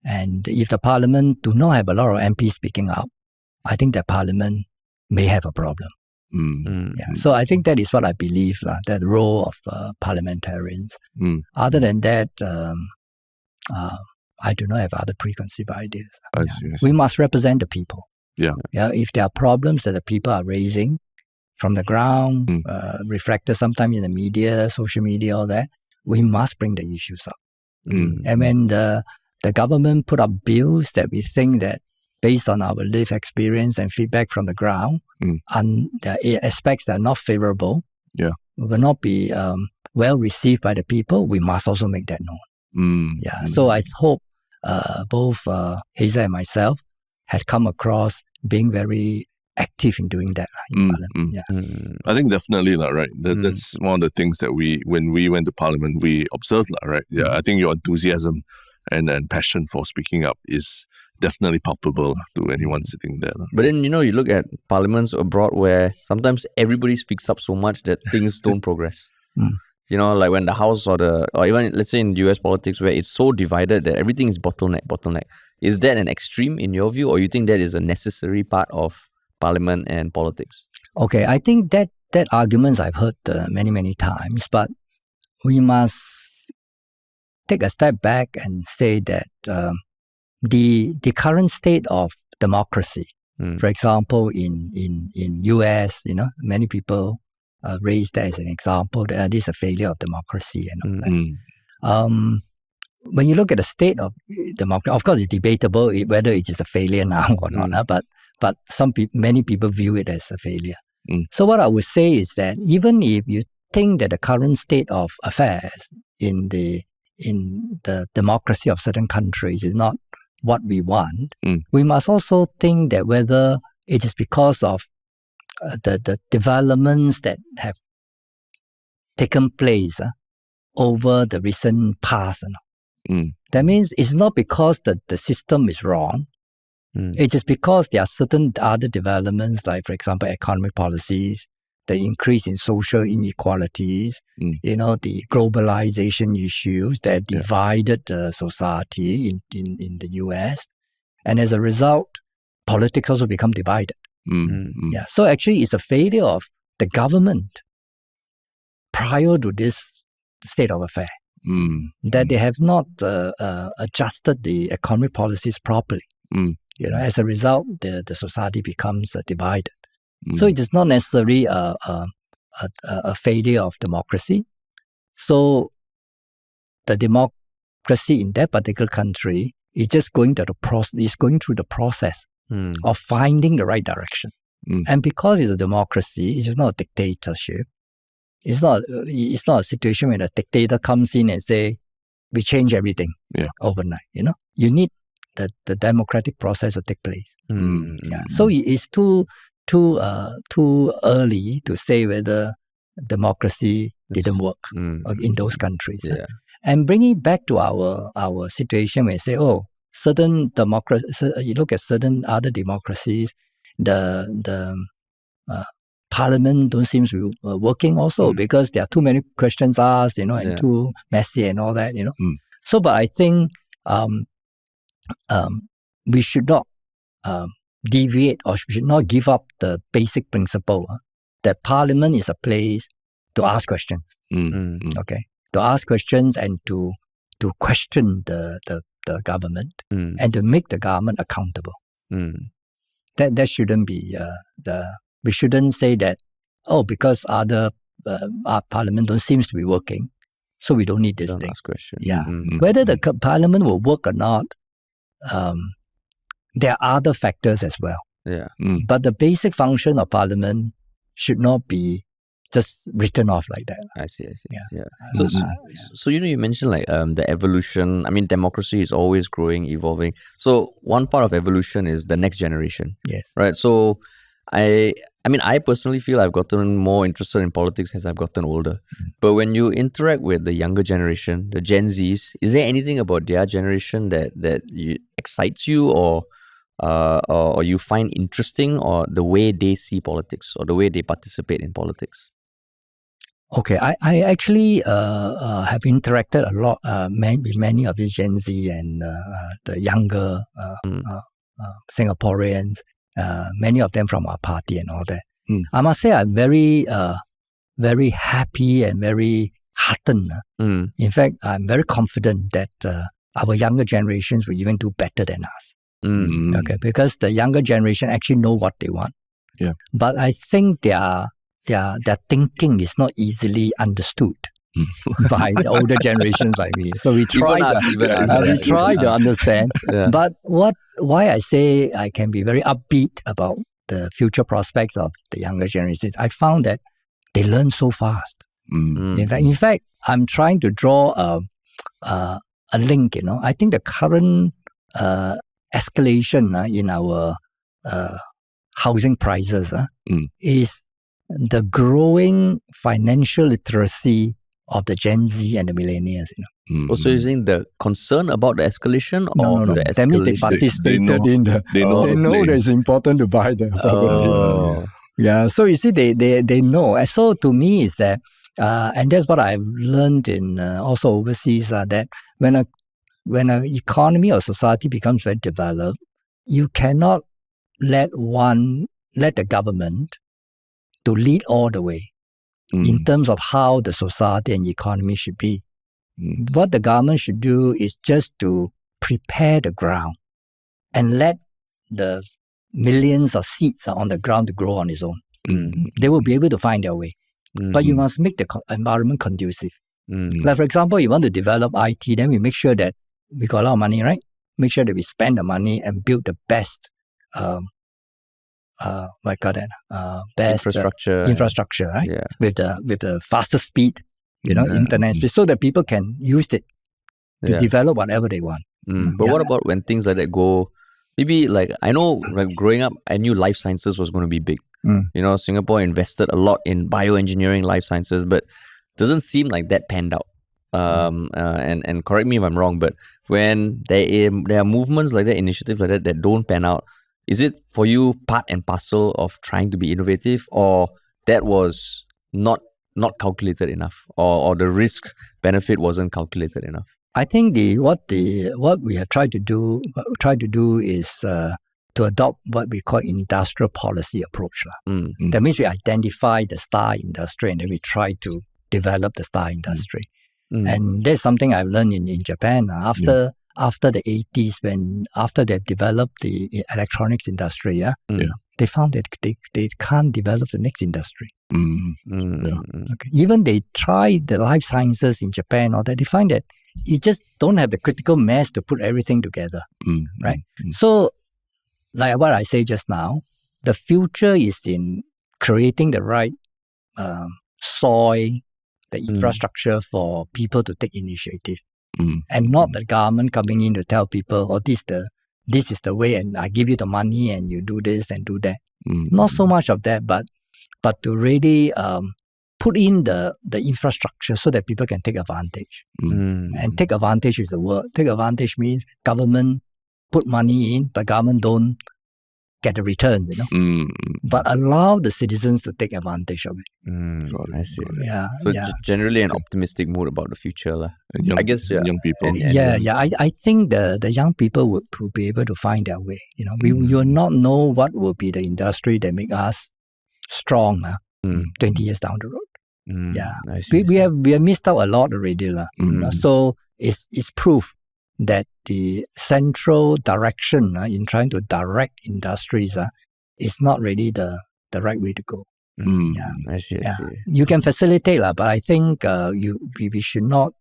And if the Parliament do not have a lot of MPs speaking up, I think the Parliament may have a problem. So I think that is what I believe, that role of parliamentarians. Other than that, I do not have other preconceived ideas. I see. We must represent the people. Yeah. If there are problems that the people are raising from the ground, reflected sometimes in the media, social media, all that, we must bring the issues up. And when the government put up bills that we think that based on our lived experience and feedback from the ground, and the aspects that are not favorable, will not be well received by the people, we must also make that known. So I hope both Hazel and myself had come across being very active in doing that in Parliament. I think definitely, right? That's one of the things that when we went to Parliament, we observed, right? I think your enthusiasm and passion for speaking up is definitely palpable to anyone sitting there. But then, you look at parliaments abroad where sometimes everybody speaks up so much that things don't progress. Like when the House or even let's say in US politics where it's so divided that everything is bottleneck. Is that an extreme in your view, or you think that is a necessary part of Parliament and politics? Okay, I think that arguments I've heard many times, but we must take a step back and say that the current state of democracy, for example, in US, many people raise that as an example that this is a failure of democracy and all that. When you look at the state of democracy, of course, it's debatable whether it is a failure now or not. But many people view it as a failure. So what I would say is that even if you think that the current state of affairs in the democracy of certain countries is not what we want, we must also think that whether it is because of the developments that have taken place over the recent past. That means it's not because the system is wrong, It is because there are certain other developments, like, for example, economic policies, the increase in social inequalities, the globalization issues that divided the society in the US. And as a result, politics also become divided. Yeah. So actually, it's a failure of the government prior to this state of affair that they have not adjusted the economic policies properly. As a result, the society becomes divided. So it is not necessarily a failure of democracy. So the democracy in that particular country is just going through the process of finding the right direction. And because it's a democracy, it is not a dictatorship. It's not a situation where a dictator comes in and say, we change everything overnight. You need the democratic process to take place. So it's too early to say whether democracy didn't work in those countries. And bring it back to our situation where you say, certain democracies, you look at certain other democracies, the parliament don't seem to be working also because there are too many questions asked, and too messy and all that, So, but I think we should not deviate, or we should not give up the basic principle that parliament is a place to ask questions. Okay, to ask questions and to question the government and to make the government accountable. That shouldn't be we shouldn't say that because other our parliament don't seems to be working, so we don't need this thing. Ask questions. Whether the parliament will work or not, there are other factors as well. But the basic function of parliament should not be just written off like that. I see. So you mentioned like the evolution. I mean, democracy is always growing, evolving. So one part of evolution is the next generation. Yes. Right. So I personally feel I've gotten more interested in politics as I've gotten older. But when you interact with the younger generation, the Gen Zs, is there anything about their generation that excites you or you find interesting, or the way they see politics or the way they participate in politics? Okay, I actually have interacted a lot with many of these Gen Z and the younger Singaporeans, many of them from our party and all that. I must say I'm very, very happy and very heartened. In fact, I'm very confident that our younger generations will even do better than us. Okay, because the younger generation actually know what they want. But I think their thinking is not easily understood by the older generations like me. So we try to understand. But why I say I can be very upbeat about the future prospects of the younger generations, I found that they learn so fast. In fact, I'm trying to draw a link. I think the current escalation in our housing prices is the growing financial literacy of the Gen Z and the millennials. Also using the concern about the escalation, or no. the escalation? That means they participated in the. They know that it's important to buy the property. Yeah, so you see, they know. And so to me is that, and that's what I've learned in also overseas, that when an economy or society becomes very developed, you cannot let the government to lead all the way in terms of how the society and economy should be. What the government should do is just to prepare the ground and let the millions of seeds on the ground to grow on its own. They will be able to find their way. But you must make the environment conducive. Like, for example, you want to develop IT, then we make sure that we got a lot of money, right? Make sure that we spend the money and build the best best infrastructure, right? With the fastest speed, internet speed, so that people can use it to develop whatever they want. But what about when things like that go? Maybe like, I know, like growing up, I knew life sciences was going to be big. Singapore invested a lot in bioengineering, life sciences, but doesn't seem like that panned out. And correct me if I'm wrong, but when there are movements like that, initiatives like that don't pan out, is it for you part and parcel of trying to be innovative, or that was not calculated enough, or the risk benefit wasn't calculated enough? I think what we have tried to do is to adopt what we call industrial policy approach. That means we identify the star industry and then we try to develop the star industry. And that's something I've learned in Japan after the 80s, after they've developed the electronics industry. They found that they can't develop the next industry. Okay. Even they tried the life sciences in Japan, or that they find that you just don't have the critical mass to put everything together, right? So, like what I say just now, the future is in creating the right soil, the infrastructure for people to take initiative, and not the government coming in to tell people, "Oh, this is the way, and I give you the money, and you do this and do that." Not so much of that, but to really put in the infrastructure so that people can take advantage. And take advantage is the word. Take advantage means government put money in, but government don't get the return, but allow the citizens to take advantage of it. I see. Yeah. So generally an optimistic mood about the future. I guess young people. I think the young people would be able to find their way. We will not know what will be the industry that make us strong 20 years down the road. We have missed out a lot already. So it's proof that the central direction in trying to direct industries is not really the right way to go. I see. You can facilitate, but I think we should not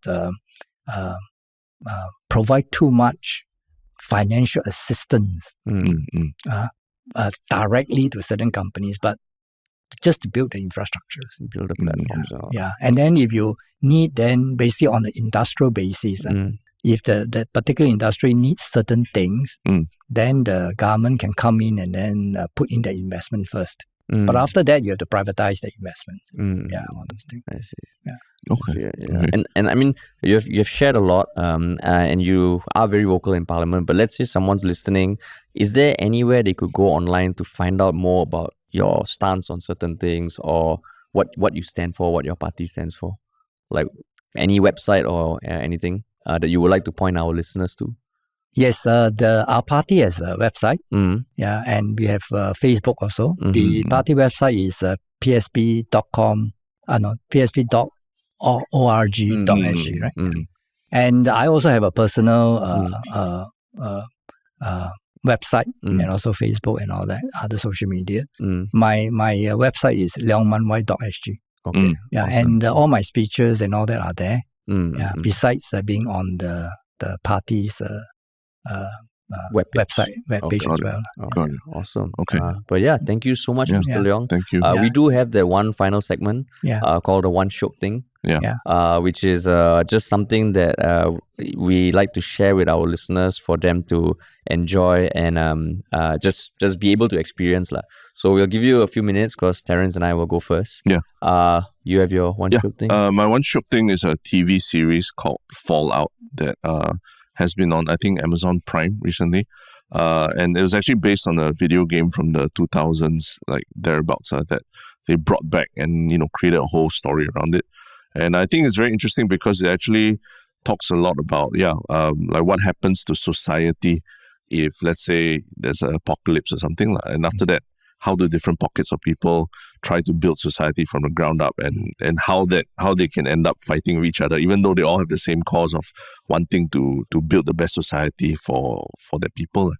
provide too much financial assistance directly to certain companies, but just to build the infrastructures. Build the platforms. And then if you need, then basically on the industrial basis, if the particular industry needs certain things, then the government can come in and then put in the investment first. But after that, you have to privatize the investments. All those things. I see. Okay. And I mean, you've shared a lot, and you are very vocal in Parliament. But let's say someone's listening. Is there anywhere they could go online to find out more about your stance on certain things, or what you stand for, what your party stands for? Like any website or anything that you would like to point our listeners to? Yes, our party has a website. And we have Facebook also. The party website is psp.com, psp.org.sg, right? And I also have a personal website and also Facebook and all that, other social media. My website is leongmunwai.sg. Okay. Awesome. And all my speeches and all that are there. Besides being on the party's web page as well. Okay. Awesome. Okay. But thank you so much, Mr. Leong. Thank you. We do have the one final segment called the One Shiok Thing. Which is just something that we like to share with our listeners for them to enjoy and just be able to experience. So we'll give you a few minutes because Terence and I will go first. You have your One Shiok Thing? My One Shiok Thing is a TV series called Fallout that has been on, I think, Amazon Prime recently. And it was actually based on a video game from the 2000s, like thereabouts, that they brought back and, created a whole story around it. And I think it's very interesting because it actually talks a lot about, like what happens to society if, let's say, there's an apocalypse or something. And after that, how do different pockets of people try to build society from the ground up, and how they can end up fighting with each other, even though they all have the same cause of wanting to build the best society for their people.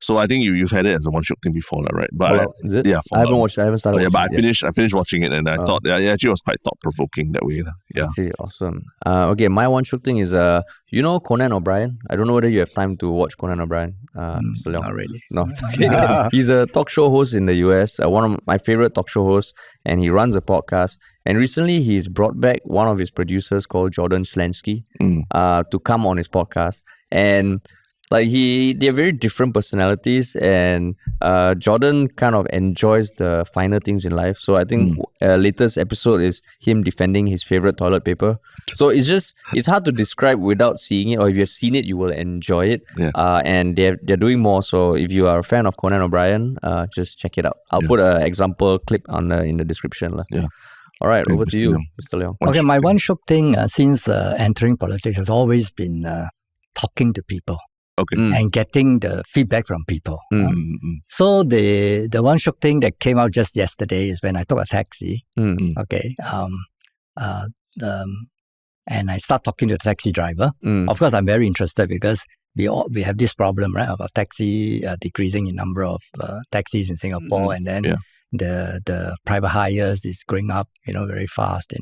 So I think you've had it as a One Shiok Thing before, right? But is it? I haven't watched it. I haven't started watching it. I finished watching it, and I thought it actually was quite thought-provoking that way. I see. Awesome. Okay, my One Shiok Thing is Conan O'Brien. I don't know whether you have time to watch Conan O'Brien, Mr. Leong. Not really. No, it's okay. He's a talk show host in the US, one of my favorite talk show hosts, and he runs a podcast. And recently he's brought back one of his producers called Jordan Schlansky to come on his podcast. And Like they're very different personalities, and Jordan kind of enjoys the finer things in life. So I think latest episode is him defending his favorite toilet paper. So it's hard to describe without seeing it, or if you've seen it, you will enjoy it. Yeah. And they're doing more. So if you are a fan of Conan O'Brien, just check it out. I'll put an example clip in the description. Yeah. All right, over Mr. to you, Leong. Mr. Leong. Okay, my one Shiok thing since entering politics has always been talking to people. Okay. And getting the feedback from people. So the one Shiok thing that came out just yesterday is when I took a taxi. Okay. And I start talking to the taxi driver. Of course, I'm very interested because we have this problem, right, about taxi decreasing in number of taxis in Singapore, and then the private hires is growing up, very fast.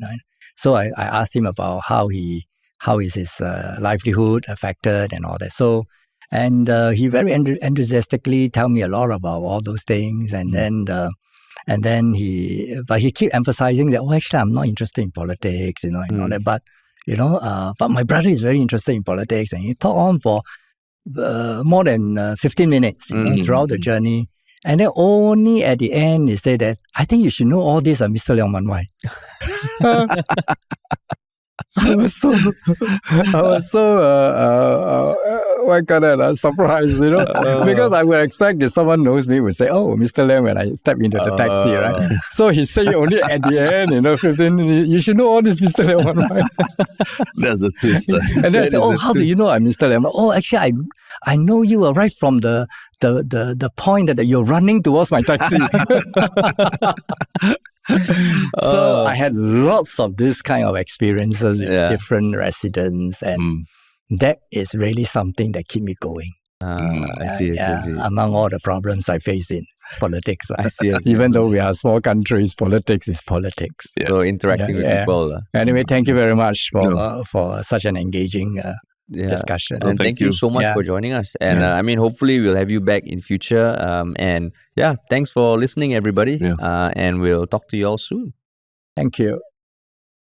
So I asked him about how is his livelihood affected and all that. So, and he very enthusiastically tell me a lot about all those things, and then he keep emphasizing that, actually I'm not interested in politics, and all that, but but my brother is very interested in politics, and he talked on for more than 15 minutes throughout the journey. And then only at the end, he said that, I think you should know all this, Mr. Leong Mun Wai. I was so surprised, because I would expect if someone knows me would say, oh, Mr. Leong, when I step into the taxi, right? So he said only at the end, 15 minutes, you should know all this, Mr. Leong Mun Wai. That's the twist. And then I said, how do you know I'm Mr. Leong? Oh, actually, I know you right from the point that you're running towards my taxi. So I had lots of this kind of experiences with different residents, and that is really something that keep me going. I see. Among all the problems I face in politics. I see. Even though we are small countries, politics is politics. Yeah. So interacting with people. Anyway, thank you very much for such an engaging discussion. And thank you so much for joining us. And hopefully we'll have you back in future. And thanks for listening, everybody. And we'll talk to you all soon. Thank you.